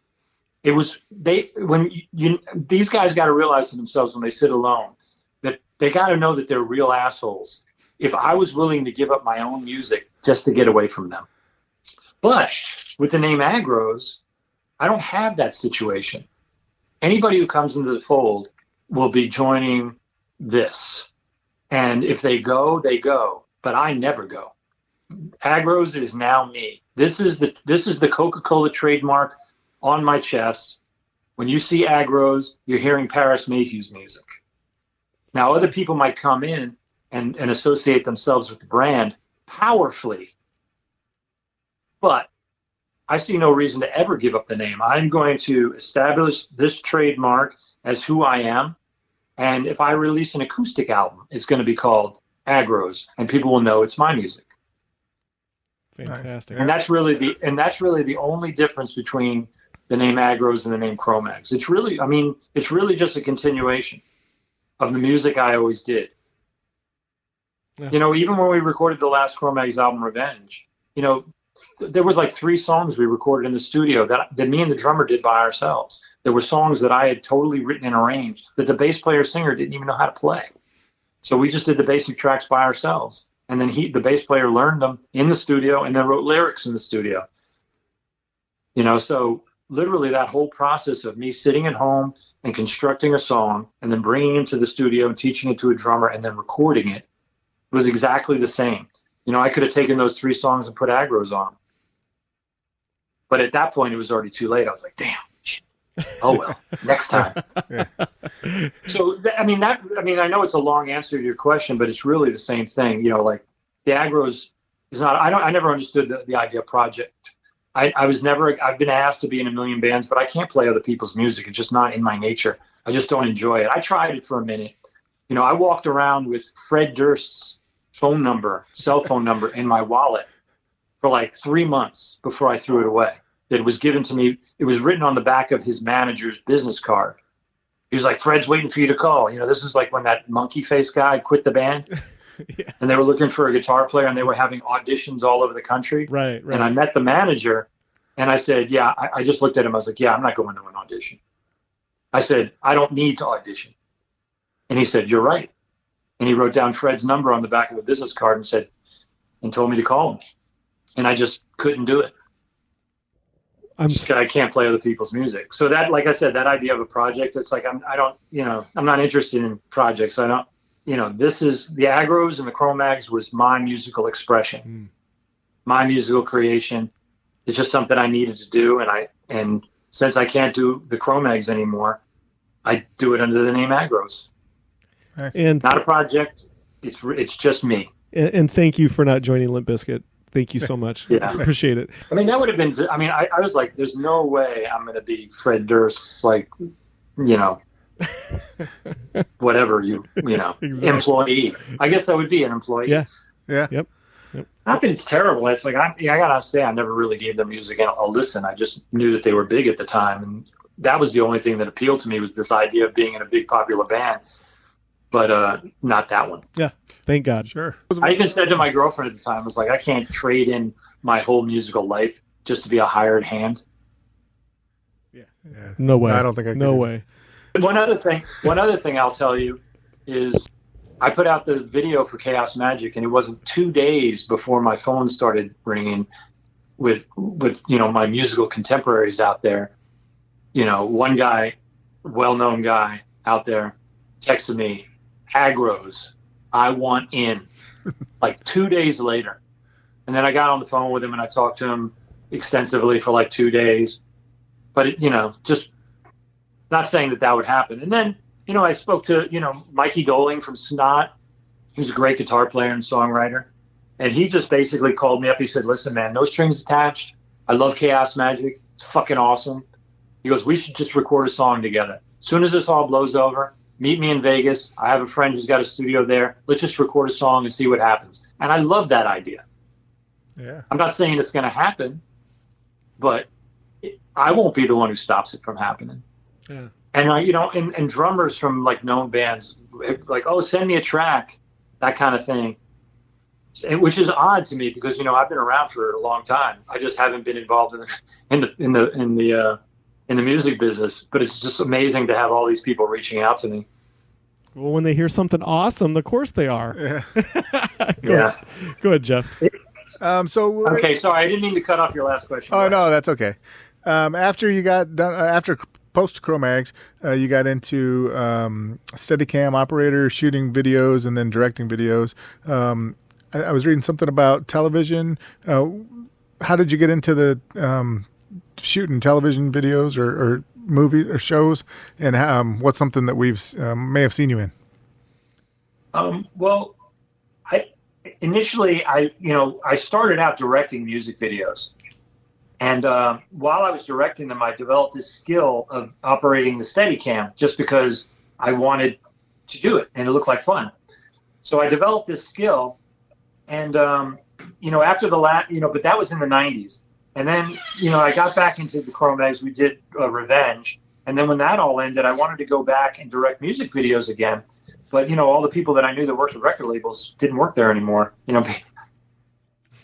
It was these guys got to realize to themselves when they sit alone that they got to know that they're real assholes if I was willing to give up my own music just to get away from them. But with the name Aggros, I don't have that situation. Anybody who comes into the fold will be joining this. And if they go, they go. But I never go. Aggros is now me. This is the Coca-Cola trademark on my chest. When you see Aggros, you're hearing Parris Mayhew's music. Now, other people might come in and associate themselves with the brand powerfully. But I see no reason to ever give up the name. I'm going to establish this trademark as who I am. And if I release an acoustic album, it's going to be called Aggros, and people will know it's my music. Fantastic. And that's really the only difference between the name Aggros and the name Cro-Mags. It's really just a continuation of the music I always did. Yeah. You know, even when we recorded the last Cro-Mags album, Revenge, you know, there was like 3 songs we recorded in the studio that me and the drummer did by ourselves. There were songs that I had totally written and arranged that the bass player singer didn't even know how to play. So we just did the basic tracks by ourselves. And then the bass player learned them in the studio and then wrote lyrics in the studio. You know, so literally that whole process of me sitting at home and constructing a song and then bringing it to the studio and teaching it to a drummer and then recording it was exactly the same. You know, I could have taken those 3 songs and put Aggros on them. But at that point, it was already too late. I was like, damn. Oh, well, next time. Yeah. So, I know it's a long answer to your question, but it's really the same thing. You know, like the Aggros is not, I never understood the idea of project. I've been asked to be in a million bands, but I can't play other people's music. It's just not in my nature. I just don't enjoy it. I tried it for a minute. You know, I walked around with Fred Durst's cell phone number in my wallet for like 3 months before I threw it away. It was given to me. It was written on the back of his manager's business card. He was like, Fred's waiting for you to call. You know, this is like when that monkey face guy quit the band. Yeah. And they were looking for a guitar player and they were having auditions all over the country. Right. And I met the manager and I said, yeah, I just looked at him. I was like, yeah, I'm not going to an audition. I said, I don't need to audition. And he said, you're right. And he wrote down Fred's number on the back of a business card and told me to call him. And I just couldn't do it. I can't play other people's music. So that, like I said, that idea of a project, it's like, I'm not interested in projects. This is the Aggros and the Cro-Mags was my musical expression, my musical creation. It's just something I needed to do. And since I can't do the Cro-Mags anymore, I do it under the name Aggros. And not a project. It's just me. And thank you for not joining Limp Bizkit. Thank you so much. Yeah. I appreciate it. I mean, that would have been, I was like, there's no way I'm going to be Fred Durst's, like, you know, whatever, exactly. Employee. I guess that would be an employee. Yeah. Yeah. Yep. Not that it's terrible. It's like, I got to say, I never really gave their music a listen. I just knew that they were big at the time. And that was the only thing that appealed to me was this idea of being in a big popular band. But not that one. Yeah. Thank God. Sure. I even said to my girlfriend at the time, I was like, I can't trade in my whole musical life just to be a hired hand. Yeah. No way. No, I don't think I could. No way. One other thing I'll tell you is I put out the video for Chaos Magic, and it wasn't 2 days before my phone started ringing with my musical contemporaries out there. You know, one guy, well-known guy out there, texted me, Aggros, I want in, like 2 days later. And then I got on the phone with him and I talked to him extensively for like 2 days. But, just not saying that would happen. And then, I spoke to, Mikey Doling from Snot, who's a great guitar player and songwriter. And he just basically called me up. He said, listen, man, no strings attached. I love Chaos Magic. It's fucking awesome. He goes, we should just record a song together. As soon as this all blows over, meet me in Vegas. I have a friend who's got a studio there. Let's just record a song and see what happens. And I love that idea. Yeah. I'm not saying it's going to happen, but I won't be the one who stops it from happening. Yeah. And and drummers from like known bands, it's like, oh, send me a track, that kind of thing. Which is odd to me because I've been around for a long time. I just haven't been involved in the music business, but it's just amazing to have all these people reaching out to me. Well, when they hear something awesome, of course they are. Yeah. Go ahead, Jeff. So Okay, sorry, I didn't mean to cut off your last question. Oh no, that's okay. After you got done, after post Cro-Mags, you got into Steadicam operator, shooting videos, and then directing videos. I was reading something about television. How did you get into the shooting television videos or movies or shows? And what's something that we've may have seen you in? Well, initially I started out directing music videos. And while I was directing them, I developed this skill of operating the Steadicam just because I wanted to do it and it looked like fun. So I developed this skill, and after but that was in the 90s. And then I got back into the Cro-Mags. We did Revenge, and then when that all ended, I wanted to go back and direct music videos again. But all the people that I knew that worked with record labels didn't work there anymore.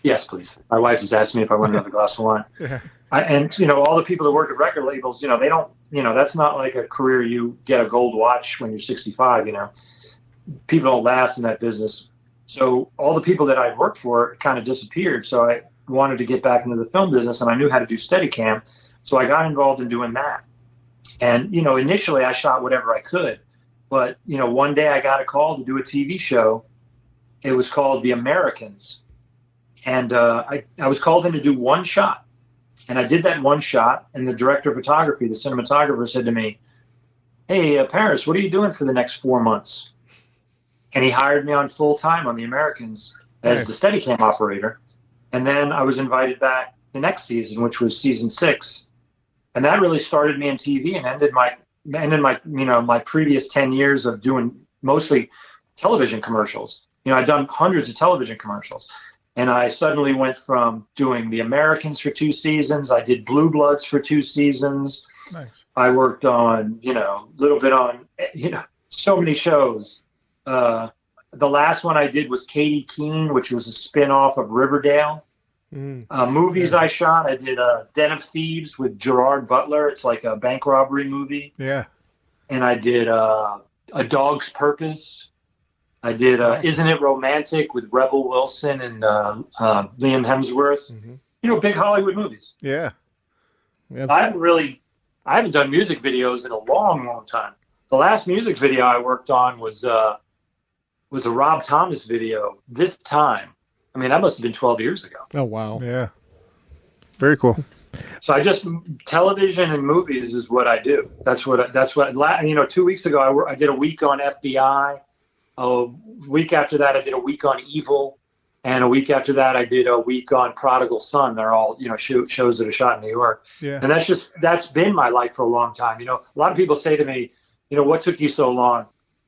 Yes, please. My wife has asked me if I want another glass of wine. Yeah. All the people that work at record labels, they don't, that's not like a career you get a gold watch when you're 65, People don't last in that business. So all the people that I'd worked for kind of disappeared. So I wanted to get back into the film business, and I knew how to do Steadicam. So I got involved in doing that. And, initially I shot whatever I could. But, one day I got a call to do a TV show. It was called The Americans. And I was called in to do one shot. And I did that one shot. And the director of photography, the cinematographer, said to me, "Hey, Parris, what are you doing for the next 4 months?" And he hired me on full time on The Americans as the Steadicam operator. And then I was invited back the next season, which was season 6. And that really started me in TV and ended my my previous 10 years of doing mostly television commercials. I'd done hundreds of television commercials. And I suddenly went from doing The Americans for 2 seasons. I did Blue Bloods for 2 seasons. Nice. I worked on, a little bit on, so many shows. The last one I did was Katie Keene, which was a spin-off of Riverdale. Movies I shot, I did Den of Thieves with Gerard Butler. It's like a bank robbery movie. Yeah. And I did A Dog's Purpose. I did Isn't It Romantic with Rebel Wilson and Liam Hemsworth. Mm-hmm. Big Hollywood movies. Yeah. I haven't done music videos in a long, long time. The last music video I worked on was a Rob Thomas video this time. I mean, that must have been 12 years ago. Oh, wow. Yeah. Very cool. So television and movies is what I do. That's what 2 weeks ago, I did a week on FBI. A week after that, I did a week on Evil. And a week after that, I did a week on Prodigal Son. They're all, shows that are shot in New York. Yeah. And that's been my life for a long time. A lot of people say to me, what took you so long?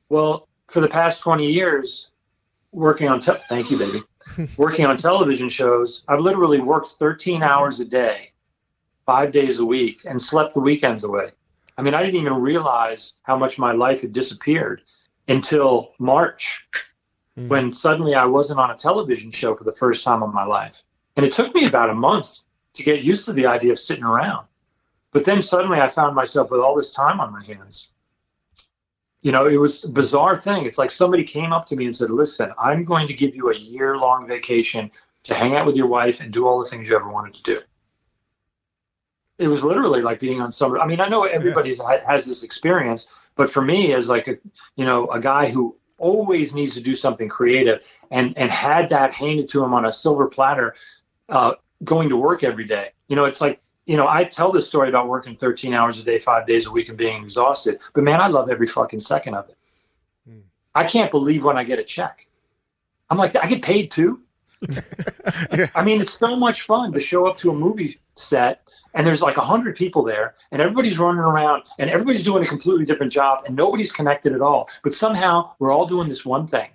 Well, for the past 20 years, working on thank you, baby. Working on television shows, I've literally worked 13 hours a day, 5 days a week, and slept the weekends away. I mean, I didn't even realize how much my life had disappeared until March, when suddenly I wasn't on a television show for the first time in my life. And it took me about a month to get used to the idea of sitting around. But then suddenly I found myself with all this time on my hands. It was a bizarre thing. It's like somebody came up to me and said, "Listen, I'm going to give you a year-long vacation to hang out with your wife and do all the things you ever wanted to do." It was literally like being on summer. I mean, I know everybody has this experience, but for me, as like a guy who always needs to do something creative and had that handed to him on a silver platter, going to work every day. It's like, I tell this story about working 13 hours a day, 5 days a week and being exhausted, but man, I love every fucking second of it. I can't believe when I get a check. I'm like, I get paid too. Yeah. I mean, it's so much fun to show up to a movie set and there's like 100 people there and everybody's running around and everybody's doing a completely different job and nobody's connected at all. But somehow we're all doing this one thing.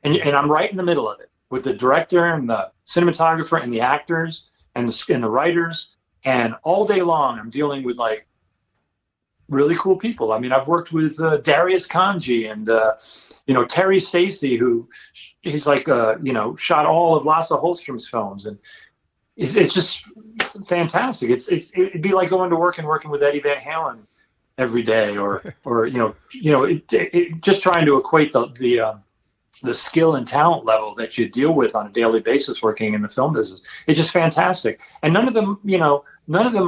And I'm right in the middle of it with the director and the cinematographer and the actors and the writers. And all day long, I'm dealing with like really cool people. I mean, I've worked with Darius Kanji and Terry Stacy, who he's like shot all of Lasse Hallström's films, and it's just fantastic. It'd be like going to work and working with Eddie Van Halen every day, or just trying to equate the skill and talent level that you deal with on a daily basis working in the film business. It's just fantastic. And none of them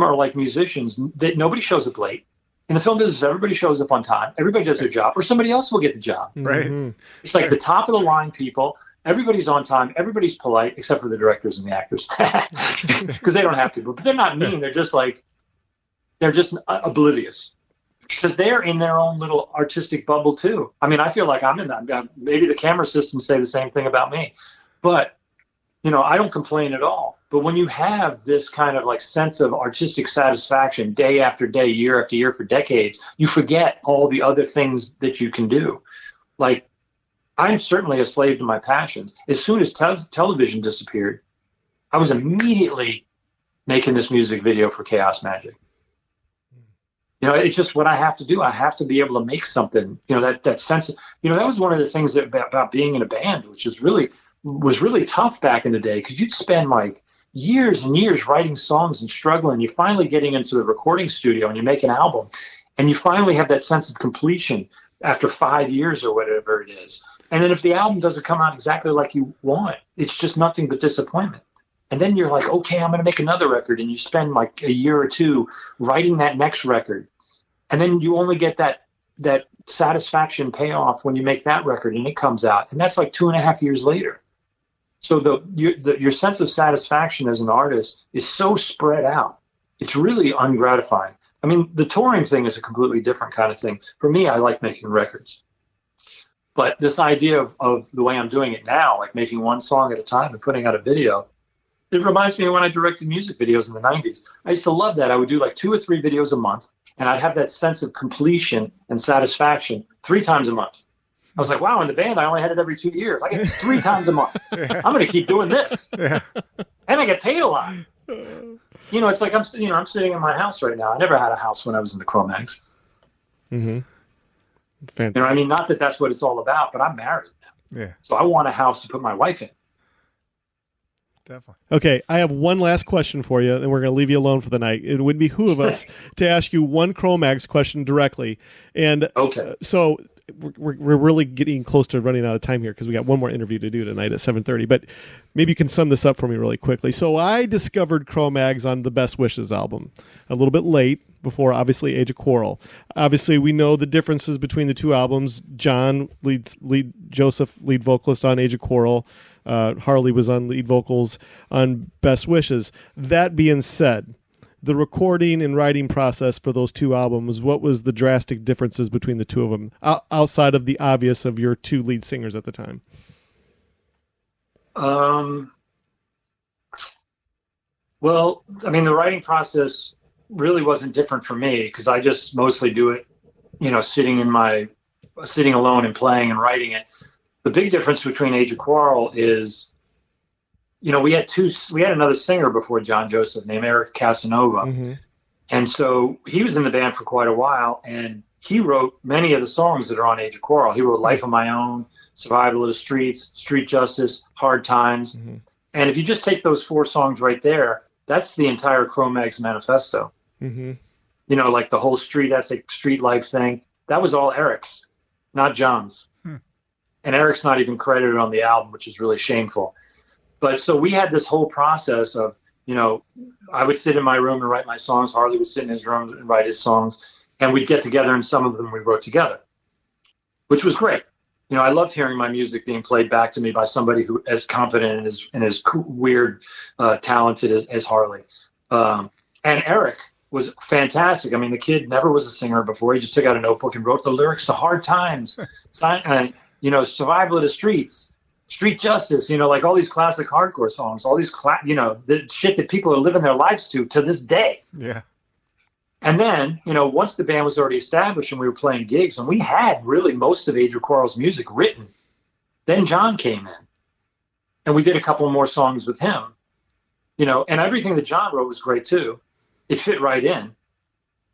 are like musicians. Nobody shows up late. In the film business, everybody shows up on time. Everybody does their job, or somebody else will get the job. Right. It's like the top of the line people. Everybody's on time. Everybody's polite, except for the directors and the actors, because they don't have to. But they're not mean. They're just oblivious, because they're in their own little artistic bubble too. I mean, I feel like I'm in that. Maybe the camera assistants say the same thing about me, but I don't complain at all. But when you have this kind of like sense of artistic satisfaction day after day, year after year for decades, you forget all the other things that you can do. Like, I'm certainly a slave to my passions. As soon as television disappeared, I was immediately making this music video for Chaos Magic. It's just what I have to do. I have to be able to make something, that sense of, that was one of the things about being in a band, which was really tough back in the day, because you'd spend like years and years writing songs and struggling. You're finally getting into the recording studio and you make an album, and you finally have that sense of completion after 5 years or whatever it is. And then if the album doesn't come out exactly like you want, it's just nothing but disappointment. And then you're like, okay, I'm going to make another record. And you spend like a year or two writing that next record. And then you only get that satisfaction payoff when you make that record and it comes out. And that's like 2.5 years later. So your sense of satisfaction as an artist is so spread out. It's really ungratifying. I mean, the touring thing is a completely different kind of thing. For me, I like making records. But this idea of the way I'm doing it now, like making one song at a time and putting out a video, it reminds me of when I directed music videos in the 90s. I used to love that. I would do like 2 or 3 videos a month, and I'd have that sense of completion and satisfaction 3 times a month. I was like, wow, in the band, I only had it every 2 years. I get this 3 times a month. Yeah. I'm going to keep doing this. Yeah. And I get paid a lot. It's like I'm sitting in my house right now. I never had a house when I was in the Cro-Mags. Mm-hmm. Fantastic. I mean, not that that's what it's all about, but I'm married now. Yeah. So I want a house to put my wife in. Definitely. Okay, I have one last question for you, and we're going to leave you alone for the night. It would behoove us to ask you one Cro-Mags question directly. And okay. So we're really getting close to running out of time here, because we got one more interview to do tonight at 7:30. But maybe you can sum this up for me really quickly. So I discovered Cro-Mags on the Best Wishes album, a little bit late, before obviously Age of Quarrel. Obviously, we know the differences between the two albums. John Joseph lead vocalist on Age of Quarrel. Harley was on lead vocals on Best Wishes. That being said, the recording and writing process for those two albums, what was the drastic differences between the two of them, outside of the obvious of your 2 lead singers at the time? Well, I mean, the writing process really wasn't different for me, because I just mostly do it, sitting alone and playing and writing it. The big difference between Age of Quarrel is, we had another singer before John Joseph named Eric Casanova. Mm-hmm. And so he was in the band for quite a while, and he wrote many of the songs that are on Age of Quarrel. He wrote Life of My Own, Survival of the Streets, Street Justice, Hard Times. Mm-hmm. And if you just take those 4 songs right there, that's the entire Cro-Mags manifesto. Mm-hmm. Like the whole street ethic, street life thing. That was all Eric's, not John's. And Eric's not even credited on the album, which is really shameful. But so we had this whole process of, I would sit in my room and write my songs. Harley would sit in his room and write his songs. And we'd get together, and some of them we wrote together, which was great. I loved hearing my music being played back to me by somebody who as competent and as weird, talented as Harley. And Eric was fantastic. I mean, the kid never was a singer before. He just took out a notebook and wrote the lyrics to Hard Times, Survival of the Streets, Street Justice, like all these classic hardcore songs, all these, the shit that people are living their lives to this day. Yeah. And then, once the band was already established and we were playing gigs, and we had really most of Age of Quarrel's music written, then John came in. And we did a couple more songs with him. And everything that John wrote was great too. It fit right in.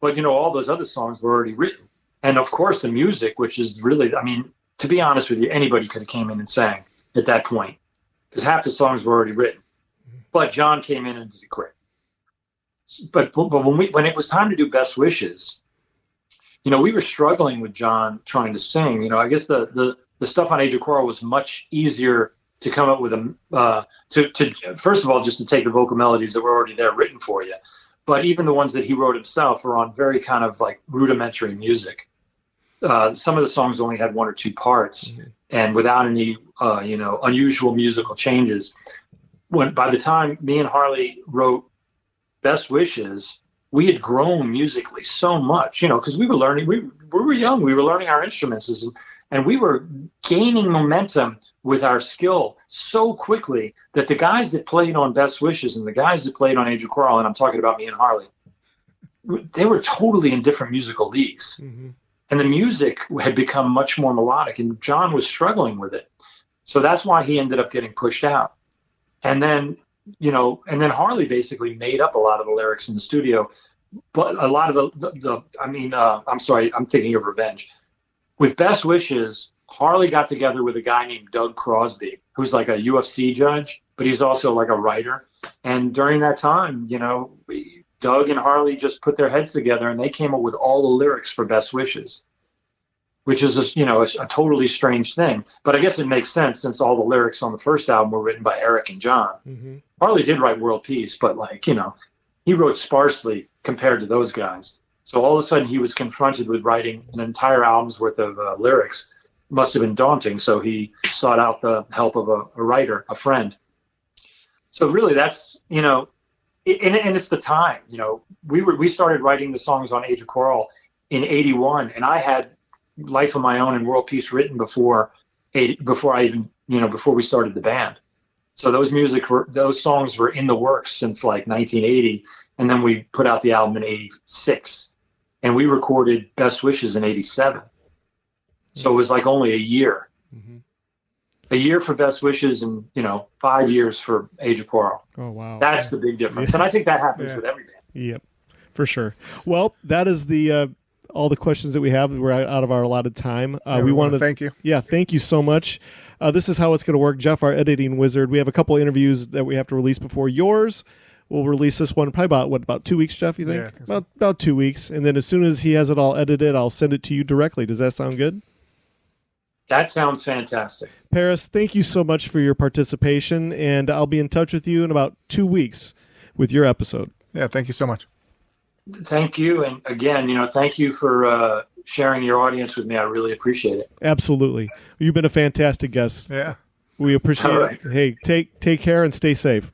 But, all those other songs were already written. And of course the music, which is really, I mean, to be honest with you, anybody could have came in and sang at that point, because half the songs were already written. But John came in and did it great. But when it was time to do Best Wishes, we were struggling with John trying to sing. I guess the stuff on Age of Quarrel was much easier to come up with to first of all, just to take the vocal melodies that were already there written for you. But even the ones that he wrote himself are on very kind of like rudimentary music. Some of the songs only had 1 or 2 parts, and without any, unusual musical changes. By the time me and Harley wrote Best Wishes, we had grown musically so much, because we were learning. We were young. We were learning our instruments, and we were gaining momentum with our skill so quickly that the guys that played on Best Wishes and the guys that played on Age of Quarrel, and I'm talking about me and Harley, they were totally in different musical leagues. Mm-hmm. And the music had become much more melodic, and John was struggling with it. So that's why he ended up getting pushed out. And then, Harley basically made up a lot of the lyrics in the studio. But a lot of I'm sorry, I'm thinking of Revenge. With Best Wishes, Harley got together with a guy named Doug Crosby, who's like a UFC judge, but he's also like a writer. And during that time, Doug and Harley just put their heads together and they came up with all the lyrics for Best Wishes, which is a totally strange thing. But I guess it makes sense since all the lyrics on the first album were written by Eric and John. Mm-hmm. Harley did write World Peace, but he wrote sparsely compared to those guys. So all of a sudden he was confronted with writing an entire album's worth of lyrics. Must have been daunting. So he sought out the help of a writer, a friend. So really that's, and it's the time, we started writing the songs on Age of Quarrel in 81, and I had Life of My Own and World Peace written before we started the band. So those songs were in the works since like 1980, and then we put out the album in 86, and we recorded Best Wishes in 87. So it was like only a year. Mm-hmm. A year for Best Wishes and, 5 years for Age of Quarrel. Oh, wow. That's the big difference. And I think that happens with every band. Yep, for sure. Well, that is the all the questions that we have. We're out of our allotted time. We want to thank you. Yeah, thank you so much. This is how it's going to work. Jeff, our editing wizard, we have a couple interviews that we have to release before yours. We'll release this one probably about 2 weeks, Jeff, you think? Yeah, about 2 weeks. And then as soon as he has it all edited, I'll send it to you directly. Does that sound good? That sounds fantastic. Parris, thank you so much for your participation, and I'll be in touch with you in about 2 weeks with your episode. Yeah, thank you so much. Thank you. And again, thank you for sharing your audience with me. I really appreciate it. Absolutely. You've been a fantastic guest. Yeah. We appreciate it. Hey, take care and stay safe.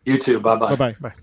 You too. Bye-bye. Bye-bye. Bye.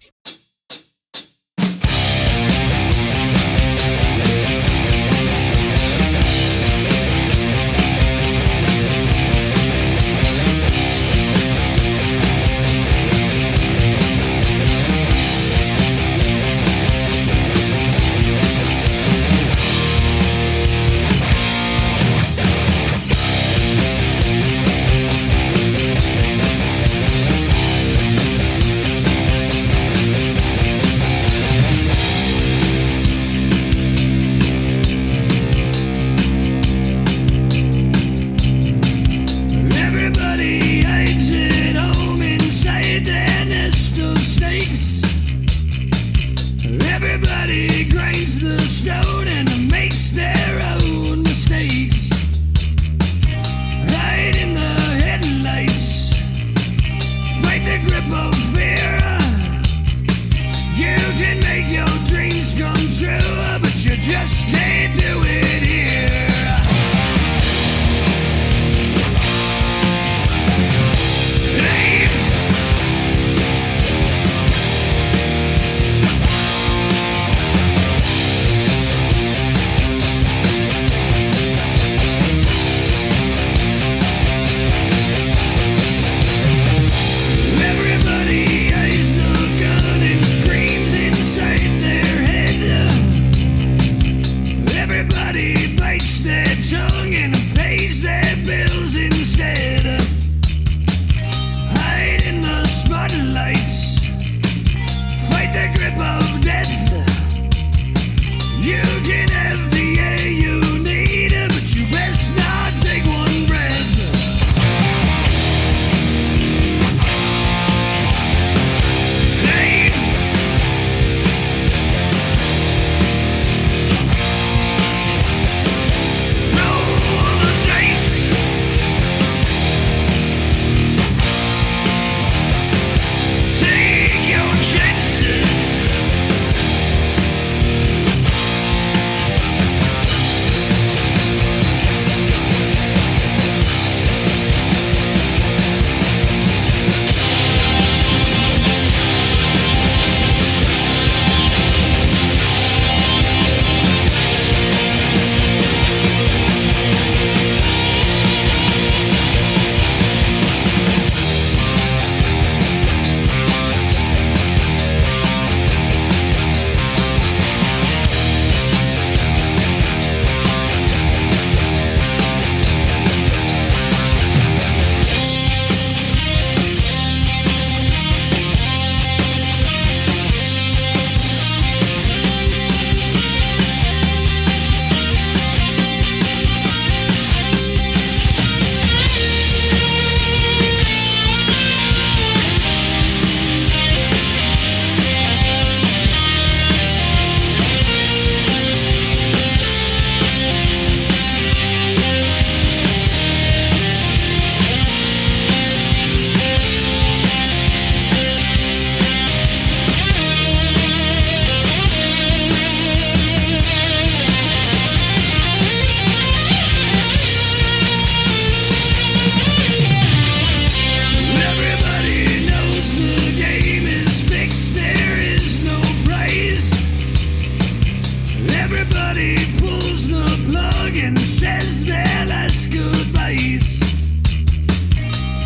Everybody pulls the plug and says their last goodbyes.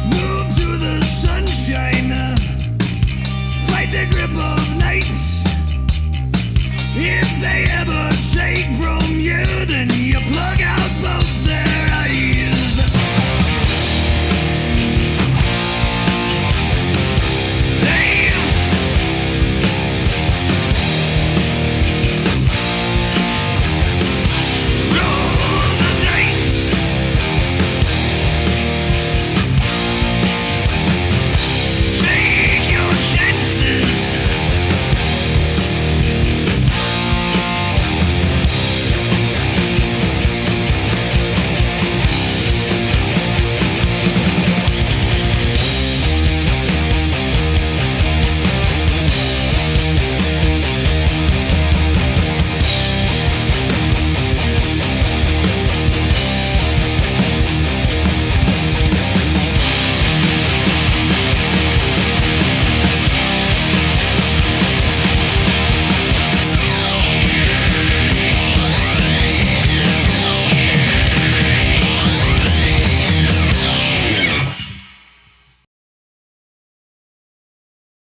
Move to the sunshine, fight the grip of nights. If they ever take from